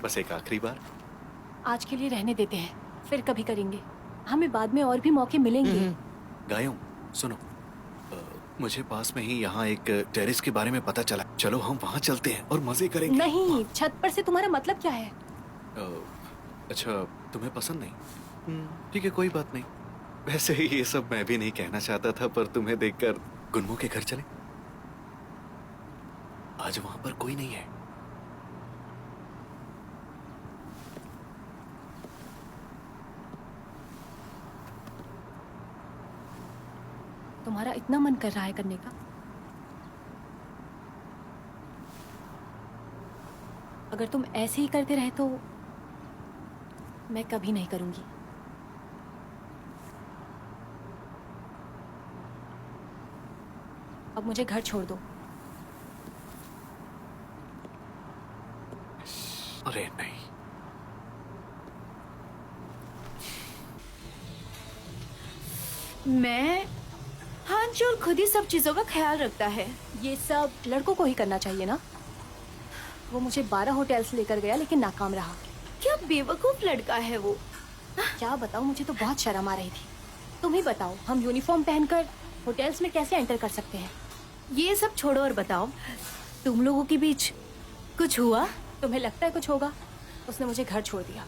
बस एक आखिरी बार। आज के लिए रहने देते हैं, फिर कभी करेंगे। हमें बाद में और भी मौके मिलेंगे। गायों, सुनो, मुझे पास में ही यहाँ एक टेरेस के बारे में पता चला। चलो हम वहाँ चलते हैं और मजे करेंगे। नहीं, छत पर से तुम्हारा मतलब क्या है? अच्छा, तुम्हें पसंद नहीं? ठीक है, कोई बात नहीं। वैसे ही ये सब मैं भी नहीं कहना चाहता था, पर तुम्हें देखकर गुनमो के घर चले। आज वहां पर कोई नहीं है। तुम्हारा इतना मन कर रहा है करने का? अगर तुम ऐसे ही करते रहे तो मैं कभी नहीं करूंगी। अब मुझे घर छोड़ दो। अरे नहीं, मैं हांचोल खुद ही सब चीजों का ख्याल रखता है। ये सब लड़कों को ही करना चाहिए ना। वो मुझे 12 होटल्स लेकर गया लेकिन नाकाम रहा। क्या बेवकूफ लड़का है वो। क्या बताऊं, मुझे तो बहुत शर्म आ रही थी। तुम ही बताओ, हम यूनिफॉर्म पहनकर होटल्स में कैसे एंटर कर सकते हैं? ये सब छोड़ो और बताओ, तुम लोगों के बीच कुछ हुआ? तुम्हें लगता है कुछ होगा? उसने मुझे घर छोड़ दिया।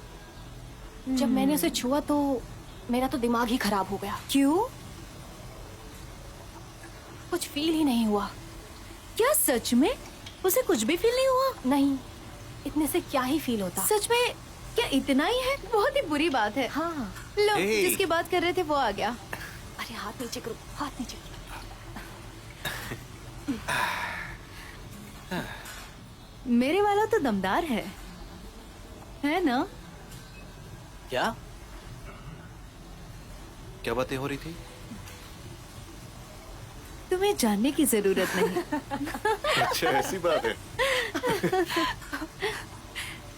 जब मैंने उसे छुआ तो मेरा तो दिमाग ही खराब हो गया। क्यों? कुछ फील ही नहीं हुआ। क्या सच में उसे कुछ भी फील नहीं हुआ? नहीं, इतने से क्या ही फील होता। सच में? क्या इतना ही है? बहुत ही बुरी बात है। हाँ। लो, Hey. जिसकी बात कर रहे थे वो आ गया। अरे हाथ नीचे करो, हाथ नीचे करो। मेरे वाला तो दमदार है ना? क्या? क्या बातें हो रही थी? तुम्हें जानने की जरूरत नहीं। अच्छा, ऐसी बात है।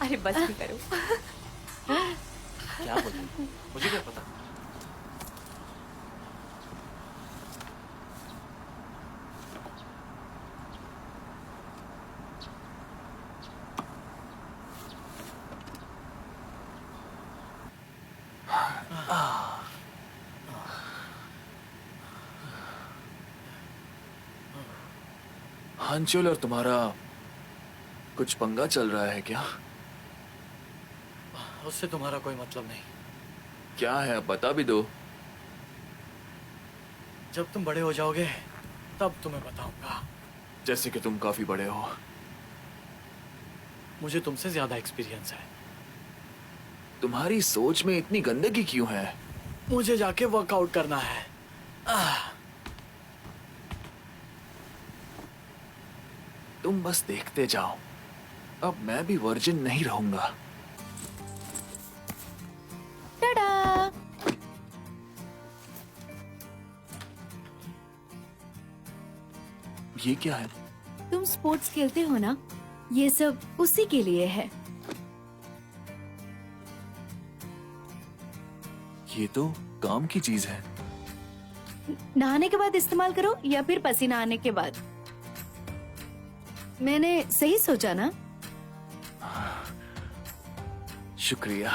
अरे बस भी करो। क्या बोल रही हो? मुझे क्या पता। हांचोल और तुम्हारा कुछ पंगा चल रहा है क्या? उससे तुम्हारा कोई मतलब नहीं। क्या है बता भी दो। जब तुम बड़े हो जाओगे तब तुम्हें बताऊंगा। जैसे कि तुम काफी बड़े हो। मुझे तुमसे ज्यादा एक्सपीरियंस है। तुम्हारी सोच में इतनी गंदगी क्यों है? मुझे जाके वर्कआउट करना है। तुम बस देखते जाओ, अब मैं भी वर्जिन नहीं रहूंगा। टाडा। ये क्या है? तुम स्पोर्ट्स खेलते हो ना, ये सब उसी के लिए है। ये तो काम की चीज है। नहाने के बाद इस्तेमाल करो या फिर पसीना आने के बाद। मैंने सही सोचा ना? शुक्रिया।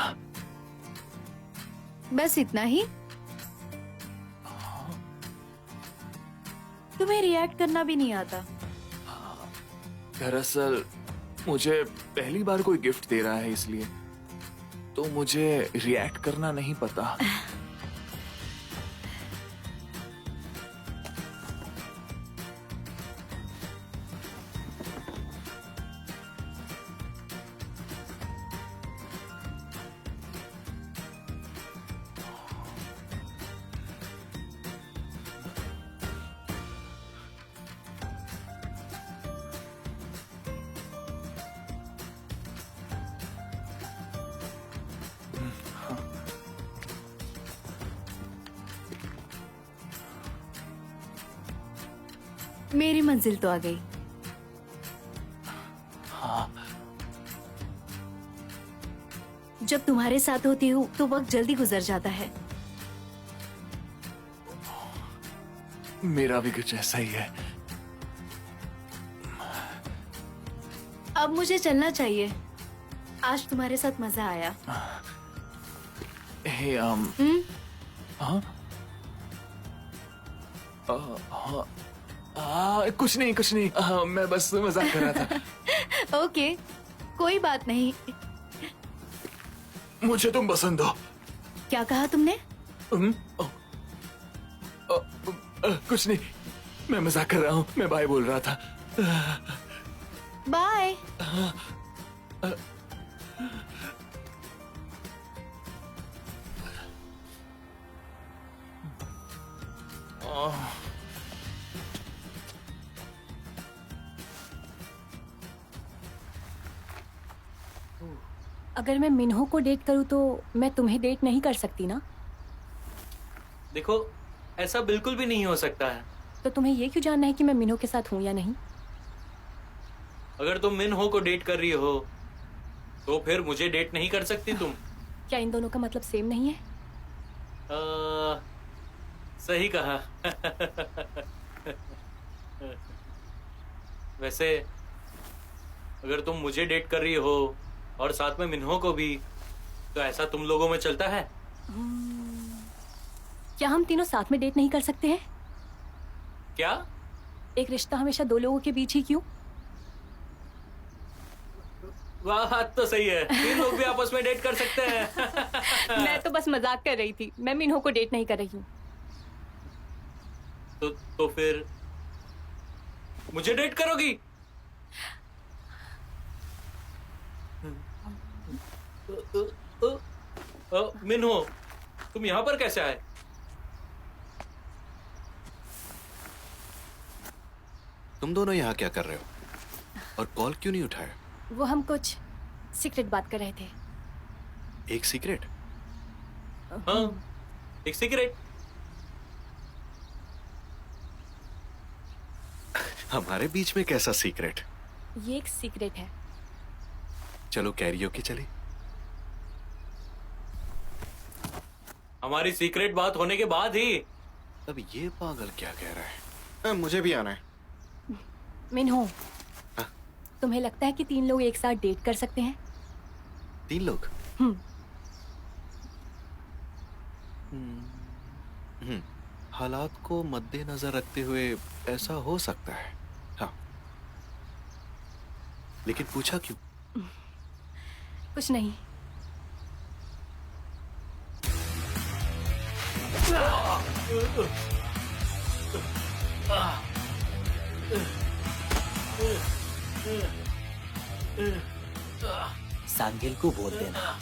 बस इतना ही? तुम्हें रिएक्ट करना भी नहीं आता? दरअसल मुझे पहली बार कोई गिफ्ट दे रहा है, इसलिए तो मुझे रिएक्ट करना नहीं पता। मेरी मंजिल तो आ गई। जब तुम्हारे साथ होती हूँ तो वक्त जल्दी गुजर जाता है। मेरा भी कुछ ऐसा ही है। अब मुझे चलना चाहिए। आज तुम्हारे साथ मजा आया। हे हाँ? कुछ नहीं कुछ नहीं। मैं बस मजाक कर रहा था। ओके, कोई बात नहीं। मुझे तुम पसंद हो। क्या कहा तुमने? कुछ नहीं, मैं मजाक कर रहा हूँ। मैं बाय बोल रहा था। बाय। अगर मैं मिन्हो को डेट करूँ तो मैं तुम्हें डेट नहीं कर सकती ना? देखो, ऐसा बिल्कुल भी नहीं हो सकता है। तो तुम्हें ये क्यों जानना है कि मैं मिन्हो के साथ हूँ या नहीं? अगर तुम मिन हो को डेट कर रही हो तो फिर मुझे डेट नहीं कर सकती तुम? क्या इन दोनों का मतलब सेम नहीं है? सही कहा। वैसे अगर तुम मुझे डेट कर रही हो और साथ में मिन्हो को भी, तो ऐसा तुम लोगों में चलता है? क्या हम तीनों साथ में डेट नहीं कर सकते हैं? क्या? एक रिश्ता हमेशा दो लोगों के बीच ही क्यों? बात तो सही है, तीन लोग भी आपस में डेट कर सकते हैं। मैं तो बस मजाक कर रही थी। मैं मिन्हो को डेट नहीं कर रही हूँ। तो फिर मुझे डेट करोगी? मिन्हो, तुम यहाँ पर कैसे आए? तुम दोनों यहाँ क्या कर रहे हो? और कॉल क्यों नहीं उठाया? वो हम कुछ सीक्रेट बात कर रहे थे। एक सीक्रेट? हाँ, एक सिगरेट। हमारे बीच में कैसा सीक्रेट? ये एक सीक्रेट है। चलो कैरियोके चले। हमारी सीक्रेट बात होने के बाद ही। अब ये पागल क्या कह रहा है? मुझे भी आना है। मिन्हो, हाँ? तुम्हें लगता है कि तीन लोग एक साथ डेट कर सकते हैं? तीन लोग? हालात को मद्देनजर रखते हुए ऐसा हो सकता है। हाँ। लेकिन पूछा क्यों? कुछ नहीं। सांगिल को बोल देना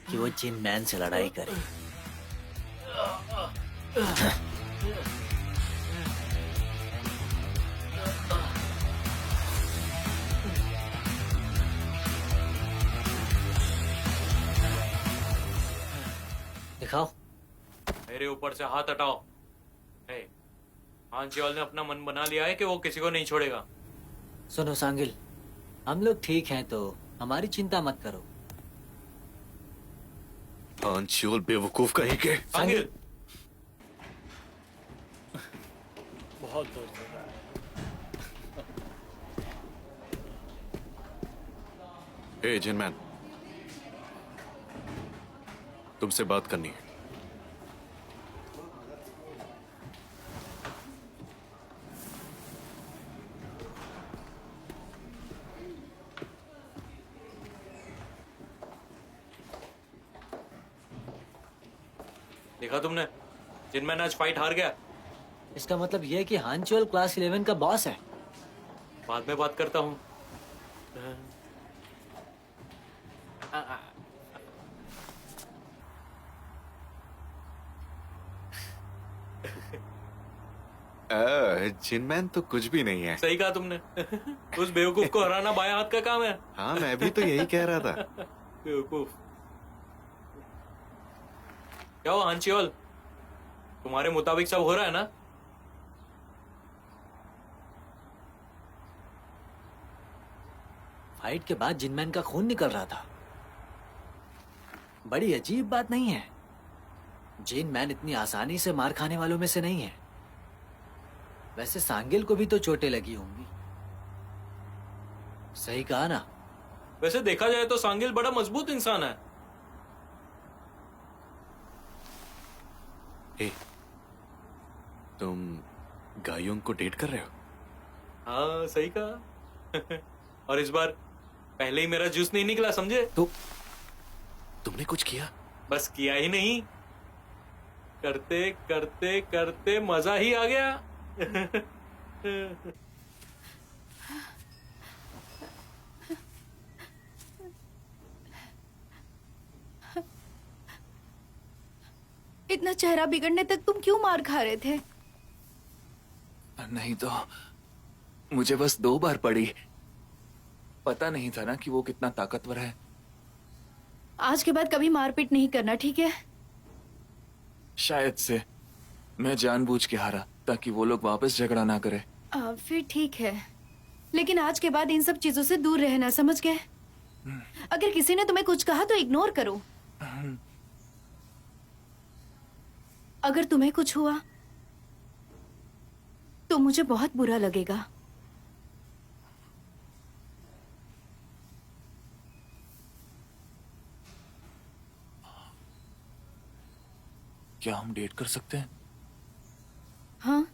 कि वो जिन मैन से लड़ाई करे। दिखाओ। मेरे ऊपर से हाथ हटाओ। हे, हांचियोल ने अपना मन बना लिया है कि वो किसी को नहीं छोड़ेगा। सुनो सांगिल, हम लोग ठीक हैं तो हमारी चिंता मत करो। हांचियोल बेवकूफ कहीं के। सांगिल, बहुत दर्द हो रहा है। हे जिनमैन, तुमसे बात करनी है। देखा तुमने, जिनमैन आज फाइट हार गया। इसका मतलब यह है कि हांचोल क्लास 11 का बॉस है। बाद में बात करता हूँ। जिनमैन तो कुछ भी नहीं है। सही कहा तुमने। उस बेवकूफ को हराना बाएं हाथ का काम है। हाँ, मैं भी तो यही कह रहा था। बेवकूफ। क्या हो हांचियोल, तुम्हारे मुताबिक सब हो रहा है ना? फाइट के बाद जिनमैन का खून निकल रहा था। बड़ी अजीब बात नहीं है। जिन मैन इतनी आसानी से मार खाने वालों में से नहीं है। वैसे सांगिल को भी तो चोटें लगी होंगी। सही कहा ना? वैसे देखा जाए तो सांगिल बड़ा मजबूत इंसान है। हे, तुम गायों को डेट कर रहे हो? हाँ सही कहा। और इस बार पहले ही मेरा जूस नहीं निकला, समझे? तो तुमने कुछ किया? बस किया ही नहीं, करते करते करते मजा ही आ गया। इतना चेहरा बिगड़ने तक तुम क्यों मार खा रहे थे? नहीं तो मुझे बस 2 बार पड़ी। पता नहीं था ना कि वो कितना ताकतवर है। आज के बाद कभी मारपीट नहीं करना, ठीक है? शायद से मैं जानबूझ के हारा ताकि वो लोग वापस झगड़ा ना करे। फिर ठीक है, लेकिन आज के बाद इन सब चीजों से दूर रहना, समझ गए? अगर किसी ने तुम्हें कुछ कहा तो इग्नोर करो। अगर तुम्हें कुछ हुआ तो मुझे बहुत बुरा लगेगा। क्या हम डेट कर सकते हैं? हाँ,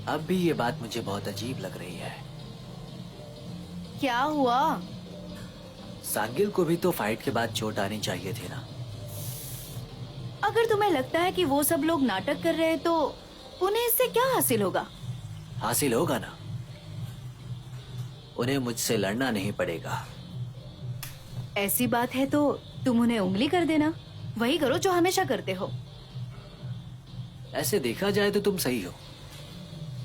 अब भी ये बात मुझे बहुत अजीब लग रही है। क्या हुआ? सांगिल को भी तो फाइट के बाद चोट आनी चाहिए थी ना। अगर तुम्हें लगता है कि वो सब लोग नाटक कर रहे हैं तो उन्हें इससे क्या हासिल होगा? हासिल होगा ना। उन्हें मुझसे लड़ना नहीं पड़ेगा। ऐसी बात है तो तुम उन्हें उंगली कर देना, वही करो जो हमेशा करते हो। ऐसे देखा जाए तो तुम सही हो,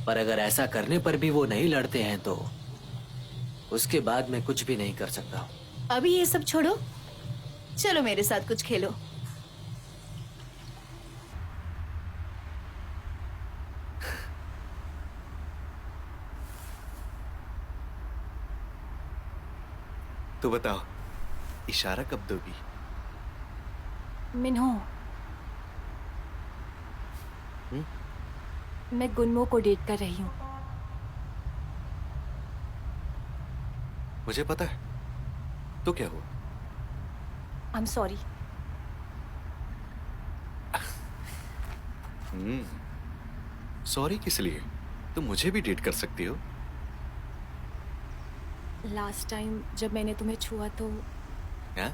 पर अगर ऐसा करने पर भी वो नहीं लड़ते हैं तो उसके बाद मैं कुछ भी नहीं कर सकता हूँ। अभी ये सब छोड़ो, चलो मेरे साथ कुछ खेलो। तो बताओ, इशारा कब दोगी? मिन्हो, मैं गुनमो को डेट कर रही हूँ। मुझे पता है। तो क्या हुआ? I am sorry. सॉरी किस लिए? तुम मुझे भी डेट कर सकती हो। लास्ट टाइम जब मैंने तुम्हें छुआ तो हैं?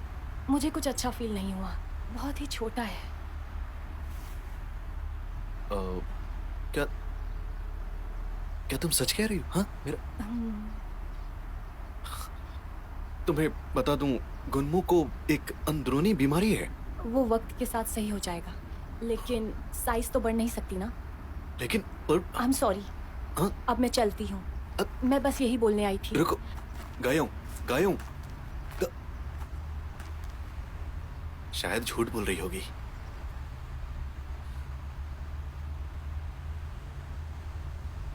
मुझे कुछ अच्छा फील नहीं हुआ। बहुत ही छोटा है। क्या क्या तुम सच कह रही हो? हाँ, मेरा तुम्हें बता दूं, गुनमू को एक अंदरूनी बीमारी है। वो वक्त के साथ सही हो जाएगा, लेकिन साइज तो बढ़ नहीं सकती ना। लेकिन आई एम सॉरी। हाँ? अब मैं चलती हूँ। मैं बस यही बोलने आई थी। रुको, गायों गायों शायद झूठ बोल रही होगी।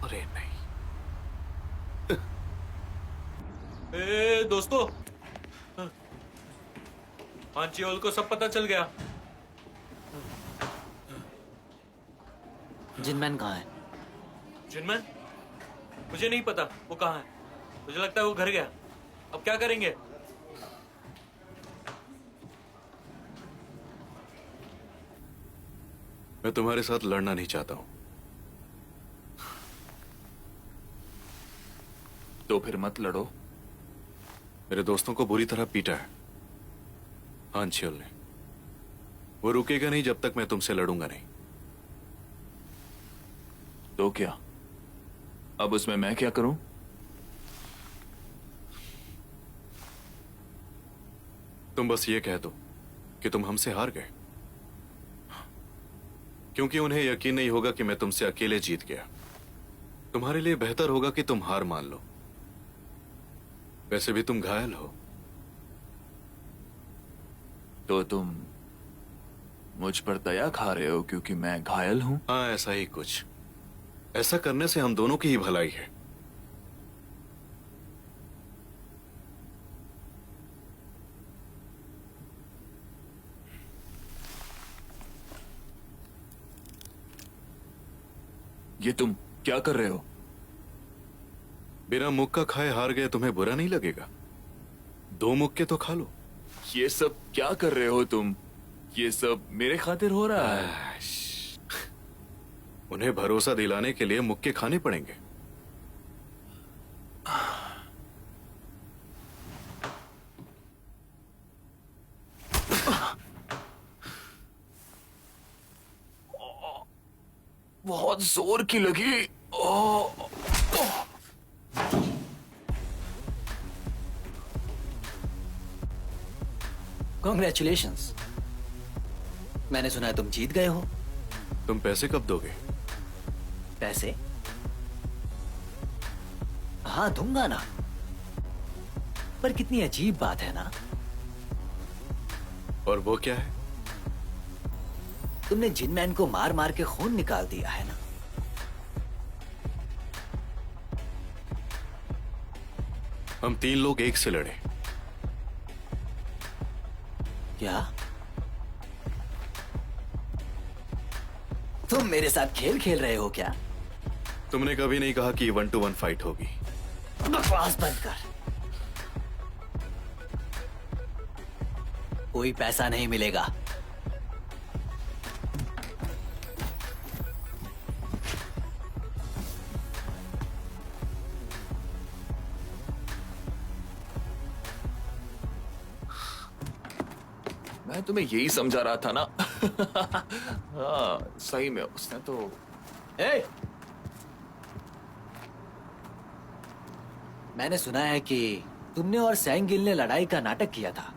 अरे नहीं। ए दोस्तों, हांचियोल को सब पता चल गया। जिनमैन कहाँ है? जिनमैन? मुझे नहीं पता वो कहाँ है। मुझे लगता है वो घर गया। अब क्या करेंगे? मैं तुम्हारे साथ लड़ना नहीं चाहता हूं। तो फिर मत लड़ो। मेरे दोस्तों को बुरी तरह पीटा है हांचियोल ने। वो रुकेगा नहीं जब तक मैं तुमसे लड़ूंगा नहीं। तो क्या? अब उसमें मैं क्या करूं? तुम बस ये कह दो कि तुम हमसे हार गए, क्योंकि उन्हें यकीन नहीं होगा कि मैं तुमसे अकेले जीत गया। तुम्हारे लिए बेहतर होगा कि तुम हार मान लो। वैसे भी तुम घायल हो। तो तुम मुझ पर दया खा रहे हो क्योंकि मैं घायल हूं? हाँ, ऐसा ही कुछ। ऐसा करने से हम दोनों की ही भलाई है। ये तुम क्या कर रहे हो? बिना मुक्का खाए हार गए तुम्हें बुरा नहीं लगेगा? 2 मुक्के तो खा लो। ये सब क्या कर रहे हो तुम? ये सब मेरे खातिर हो रहा है। उन्हें भरोसा दिलाने के लिए मुक्के खाने पड़ेंगे। बहुत जोर की लगी। ओह, कॉन्ग्रेचुलेशंस। मैंने सुना है तुम जीत गए हो। तुम पैसे कब दोगे? पैसे? हाँ, दूंगा ना। पर कितनी अजीब बात है ना। और वो क्या है? तुमने जिनमैन को मार मार के खून निकाल दिया है ना। हम 3 लोग एक से लड़े। क्या तुम मेरे साथ खेल खेल रहे हो क्या? तुमने कभी नहीं कहा कि 1-to-1 फाइट होगी। बकवास बंद कर। कोई पैसा नहीं मिलेगा। मैं तुम्हें यही समझा रहा था ना। हाँ, सही में उसने तो। ए! मैंने सुना है कि तुमने और सैंगिल ने लड़ाई का नाटक किया था।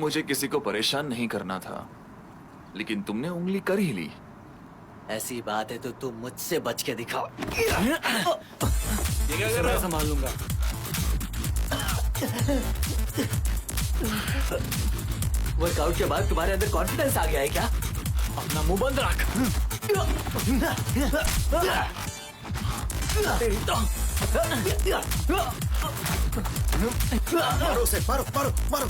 मुझे किसी को परेशान नहीं करना था, लेकिन तुमने उंगली कर ही ली। ऐसी बात है तो तुम मुझसे बच के दिखाओ। ये क्या कर रहा है? संभाल लूंगा। वर्कआउट के बाद तुम्हारे अंदर कॉन्फिडेंस आ गया है क्या? अपना मुंह बंद रख। तेरी तो मारो उसे, मारो मारो मारो।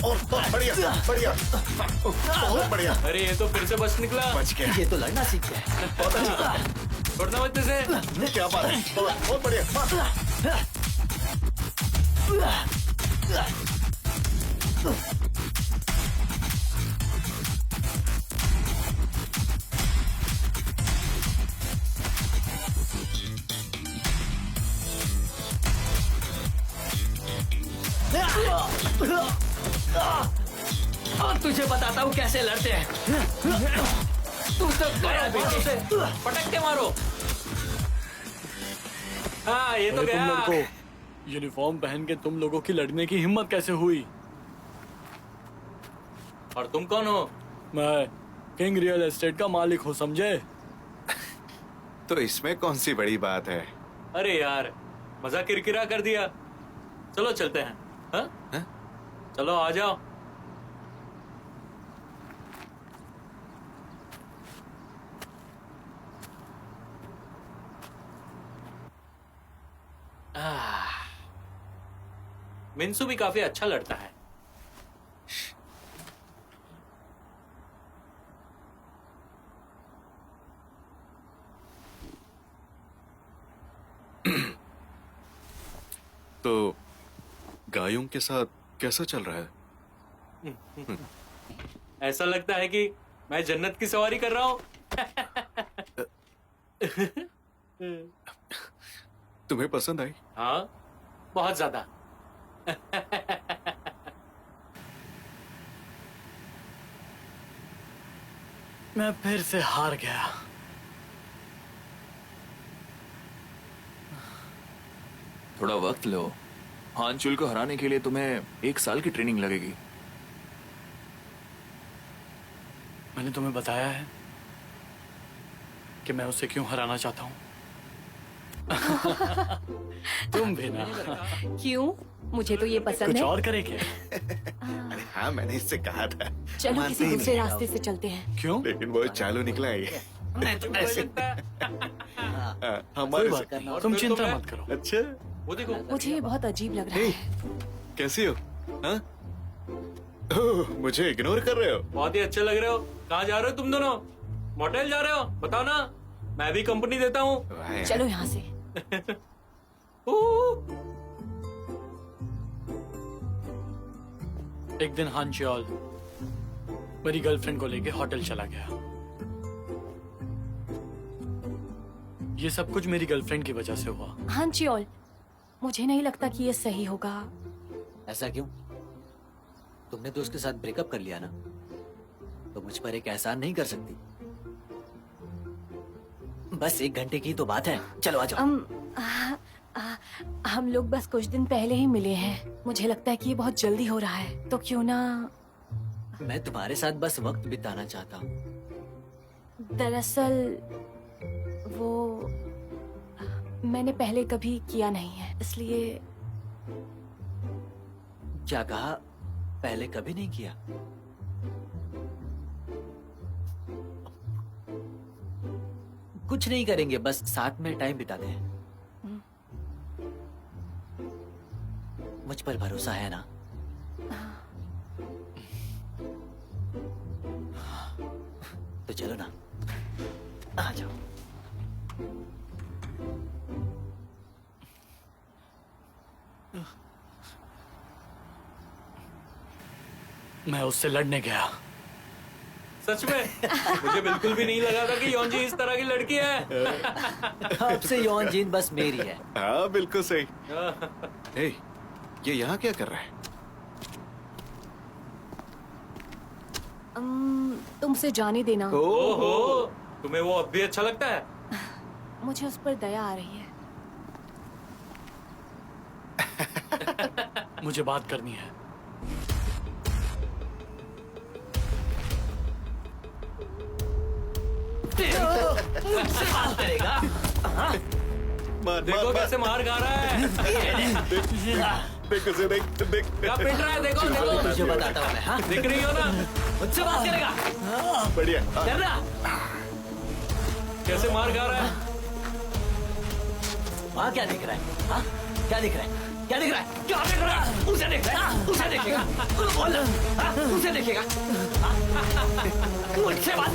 और बढ़िया बढ़िया, बहुत बढ़िया, अरे ये तो फिर से बच निकला। बच गया। ये तो लड़ना सीख गया। बहुत अच्छा, छोड़ना मत इसे। क्या बात है, बहुत बढ़िया, मार। अब तुझे बताता हूँ कैसे लड़ते हैं। तू तो गया मारो उसे, बेटे। पटक के मारो। हाँ ये तो अरे तुम गया। लड़कों, यूनिफॉर्म पहन के तुम लोगों की लड़ने की हिम्मत कैसे हुई? और तुम कौन हो? मैं किंग रियल एस्टेट का मालिक हूँ, समझे? तो इसमें कौन सी बड़ी बात है? अरे यार मजा किरकिरा कर दिया। चलो चलते हैं। हाँ? हाँ? चलो आ जाओ। मिन्सू भी काफी अच्छा लड़ता है। तो गायों के साथ कैसा चल रहा है? ऐसा लगता है कि मैं जन्नत की सवारी कर रहा हूँ। तुम्हें पसंद आई? हाँ बहुत ज्यादा। मैं फिर से हार गया। थोड़ा वक्त लो। हानचुल को हराने के लिए तुम्हें 1 साल की ट्रेनिंग लगेगी। मैंने तुम्हें बताया है कि मैं उसे क्यों हराना चाहता हूँ। तुम भी ना। क्यों? मुझे तो ये पसंद कुछ है। और करे क्या? अरे हाँ, मैंने इससे कहा था। चलो मानते किसी ही दूसरे नहीं। रास्ते से चलते हैं। क्यों? लेकिन वो चालू निकला है ये। मुझे लगता है। हाँ, कोई हमारे बात से। नहीं, तुम फिर तो चिंता मैं- मत करो। अच्छा, वो देखो। मुझे ये बहुत अजीब लग रहा हे, है। कैसी हो? हाँ? ओह, मुझे इग्नोर कर रहे हो? बहुत ही अच्छे लग रहे हो। कहाँ जा रहे हो तुम दोनों? मोटेल जा रहे हो? बताओ ना, मैं भी कंपनी देता हूँ। वाह यार। चलो यहाँ से। एक दिन हानचुल मेरी गर्लफ्रेंड को लेके होटल चला गया। ये सब कुछ मेरी गर्लफ्रेंड की वजह से हुआ। हाँ चियोल, मुझे नहीं लगता कि ये सही होगा। ऐसा क्यों? तुमने तो उसके साथ ब्रेकअप कर लिया ना, तो मुझ पर एक एहसान नहीं कर सकती? बस 1 घंटे की तो बात है, चलो आ जाओ। हम लोग बस कुछ दिन पहले ही मिले हैं। मुझे लगता है कि ये बहुत जल्दी हो रहा है, तो क्यों ना। मैं तुम्हारे साथ बस वक्त बिताना चाहता हूँ। दरअसल वो मैंने पहले कभी किया नहीं है, इसलिए। क्या कहा? पहले कभी नहीं किया? कुछ नहीं करेंगे, बस साथ में टाइम बिताते हैं। मुझ पर भरोसा है ना? तो चलो ना, आ जाओ। मैं उससे लड़ने गया। सच में मुझे बिल्कुल भी नहीं लगा था कि योंजी इस तरह की लड़की है। अब से यौन जीन बस मेरी है। हाँ, बिल्कुल सही। हे, ये यहाँ क्या कर रहा है? तुमसे जाने देना। ओहो, तुम्हें वो अब भी अच्छा लगता है? मुझे उस पर दया आ रही है। मुझे बात करनी है। मुझसे बात करेगा? मार, देखो मार, कैसे मार खा रहा है। देख उसे, देख देख। क्या पिट रहा है? देखो देखो। तुझे बताता हूँ मैं। हाँ, दिख रही हो ना? मुझसे बात करेगा? बढ़िया। करना। कैसे मार खा रहा है? वहाँ क्या दिख रहा है? हाँ, क्या दिख रहा है? क्या देख रहा है? क्या देख रहा है? उसे देख रहा है? उसे देखेगा? बोल ना, हाँ? उसे देखेगा? मुझसे बात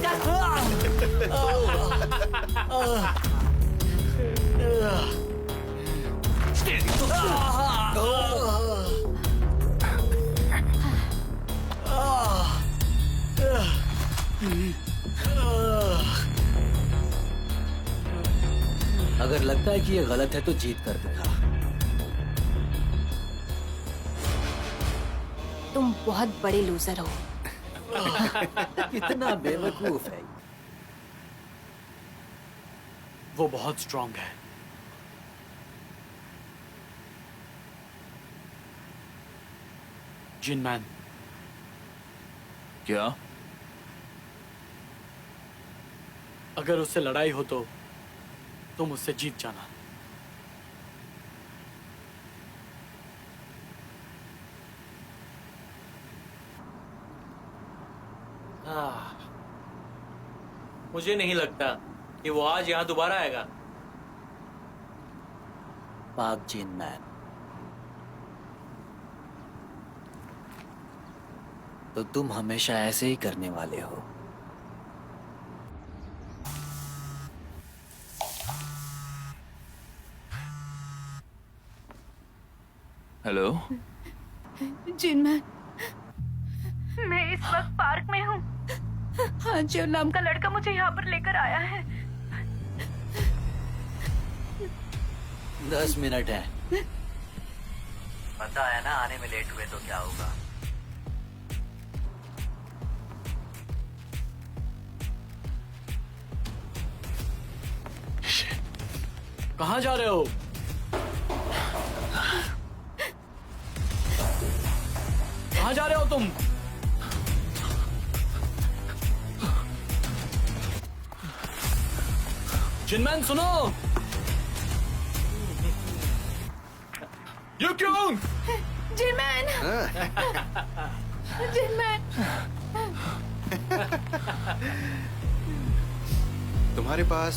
अगर लगता है कि ये गलत है तो जीत कर दिखा। तुम बहुत बड़े लूजर हो। इतना बेवकूफ है। वो बहुत स्ट्रांग है। जिन मैन, क्या? अगर उससे लड़ाई हो तो तुम उससे जीत जाना। मुझे नहीं लगता कि वो आज यहाँ दोबारा आएगा। पाक जिन मैन, तो तुम हमेशा ऐसे ही करने वाले हो। हेलो? जिन मैन, मैं इस वक्त पार्क में हूँ। हाँ, जो नाम का लड़का मुझे यहाँ पर लेकर आया है। 10 मिनट है। पता है ना, आने में लेट हुए तो क्या होगा। कहाँ जा रहे हो? कहाँ जा रहे हो तुम? जिनमैन सुनो। यू क्यों? जिन मैन, जिन मैन, तुम्हारे पास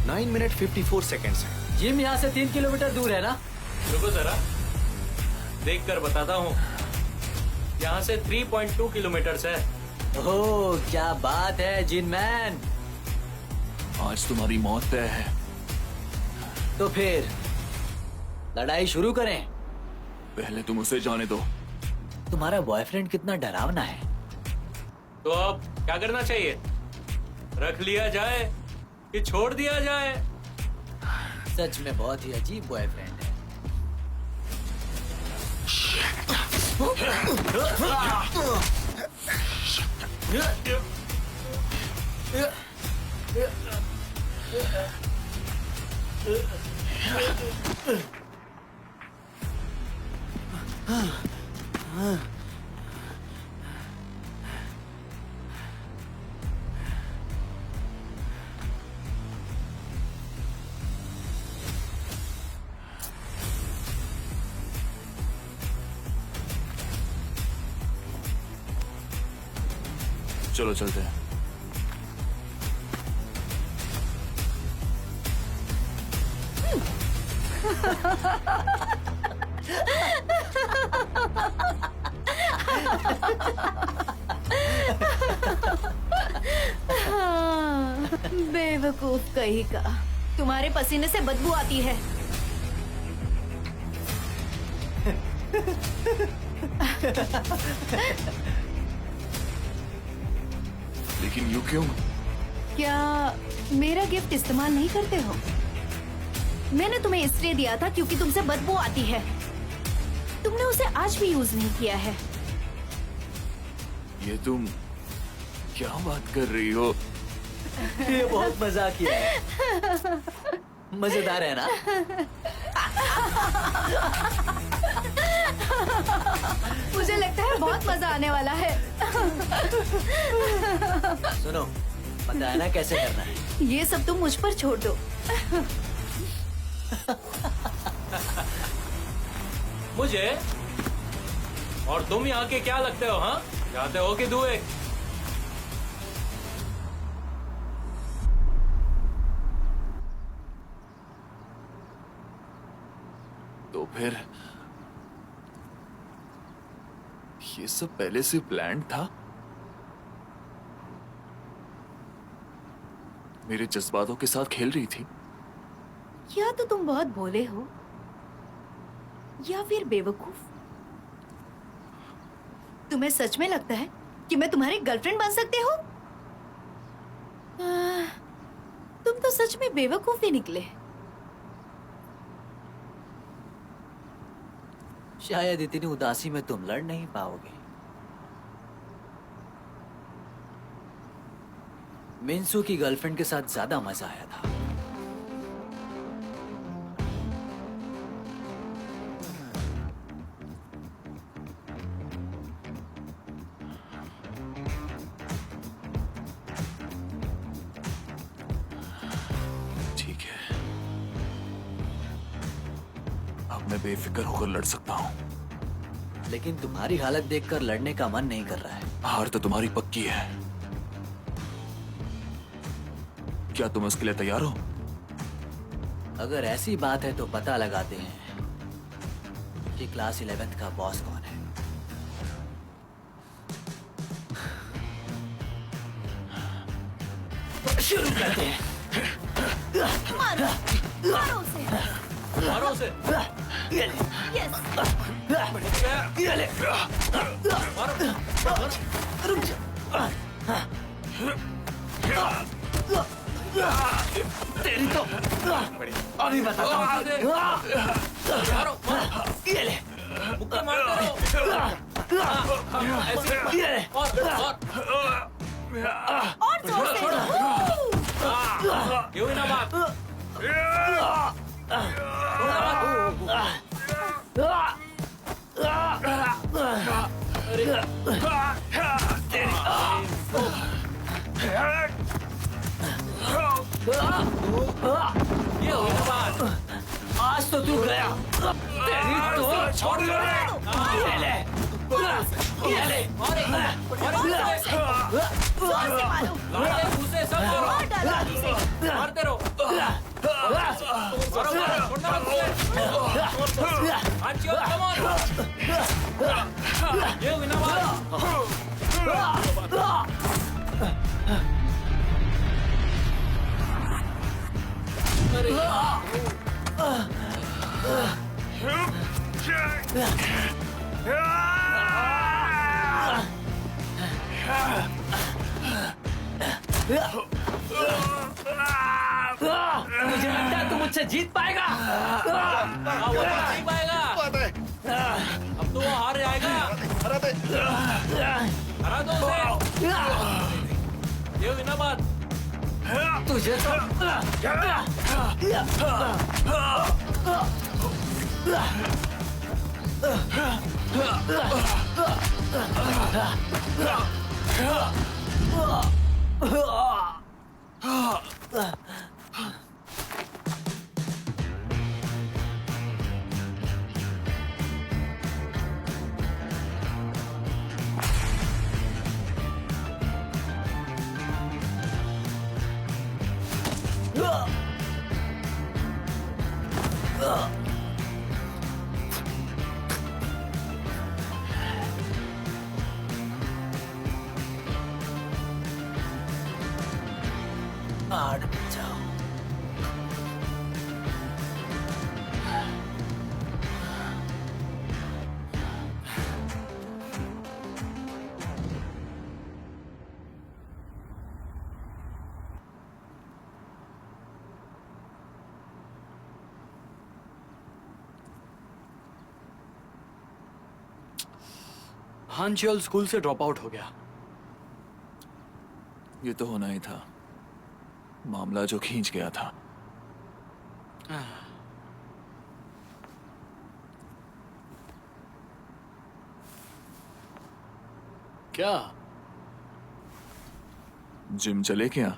9 मिनट 54 सेकेंड्स है। जिम यहाँ से 3 किलोमीटर दूर है ना? रुको जरा, देख कर बताता हूँ। यहाँ से 3.2 किलोमीटर है। ओह, क्या बात है जिन मैन। आज तुम्हारी मौत तय है। तो फिर लड़ाई शुरू करें। पहले तुम उसे जाने दो। तुम्हारा बॉयफ्रेंड कितना डरावना है। तो अब क्या करना चाहिए? रख लिया जाए कि छोड़ दिया जाए? सच में बहुत ही अजीब बॉयफ्रेंड है। चलो चलते हैं। हाँ, बेवकूफ कहीं का। तुम्हारे पसीने से बदबू आती है। लेकिन यू क्यों? क्या मेरा गिफ्ट इस्तेमाल नहीं करते हो? मैंने तुम्हें इसलिए दिया था क्योंकि तुमसे बदबू आती है। तुमने उसे आज भी यूज नहीं किया है। ये तुम क्या बात कर रही हो? ये बहुत मजाकिया है। मजेदार है ना? मुझे लगता है बहुत मजा आने वाला है। सुनो, पता है ना कैसे करना है। ये सब तुम मुझ पर छोड़ दो। मुझे और तुम यहाँ के क्या लगते हो? हाँ, चाहते हो कि दूं एक? तो फिर ये सब पहले से प्लान था? मेरे जज्बातों के साथ खेल रही थी? या तो तुम बहुत भोले हो या फिर बेवकूफ। तुम्हें सच में लगता है कि मैं तुम्हारी गर्लफ्रेंड बन सकती हूँ? तुम तो सच में बेवकूफ ही निकले। शायद इतनी उदासी में तुम लड़ नहीं पाओगे। मिंसू की गर्लफ्रेंड के साथ ज्यादा मजा आया था। ठीक है, अब मैं बेफिक्र होकर लड़ सकता हूँ। लेकिन तुम्हारी हालत देखकर लड़ने का मन नहीं कर रहा है। हार तो तुम्हारी पक्की है। क्या तुम इसके लिए तैयार हो? अगर ऐसी बात है तो पता लगाते हैं कि क्लास 11th का बॉस कौन है। शुरू करते हैं। मारो, मारो उसे। मारो उसे। ये ले, यस। ये ले। रुक जा। तेरी तो अभी बताता हूँ। मारो मारो। ये ले। मुक्का मारते रहो। ऐसे ये ले। और और जोर से। ये हुई ना बात। ये हुई ना बात। आज तो तू गया। तेरी तो छोड़ दो। ये ले। ये ले। और एक जोर से मारो। उसे सब करो। और डालो उसे। मारते रहो। मारो मारो। छोड़ना मत उसे। Anchio, come on. ये हुई ना बात। मुझे लगता है तू मुझसे जीत पाएगा। वो तो नहीं पाएगा। बात है। अब तो वो हार जाएगा। हरा दे। हरा दो उसे। ये हुई ना बात। तुझे तो आड़ जाओ। हांचल स्कूल से ड्रॉप आउट हो गया। ये तो होना ही था। मामला जो खींच गया था। क्या? जिम चले क्या?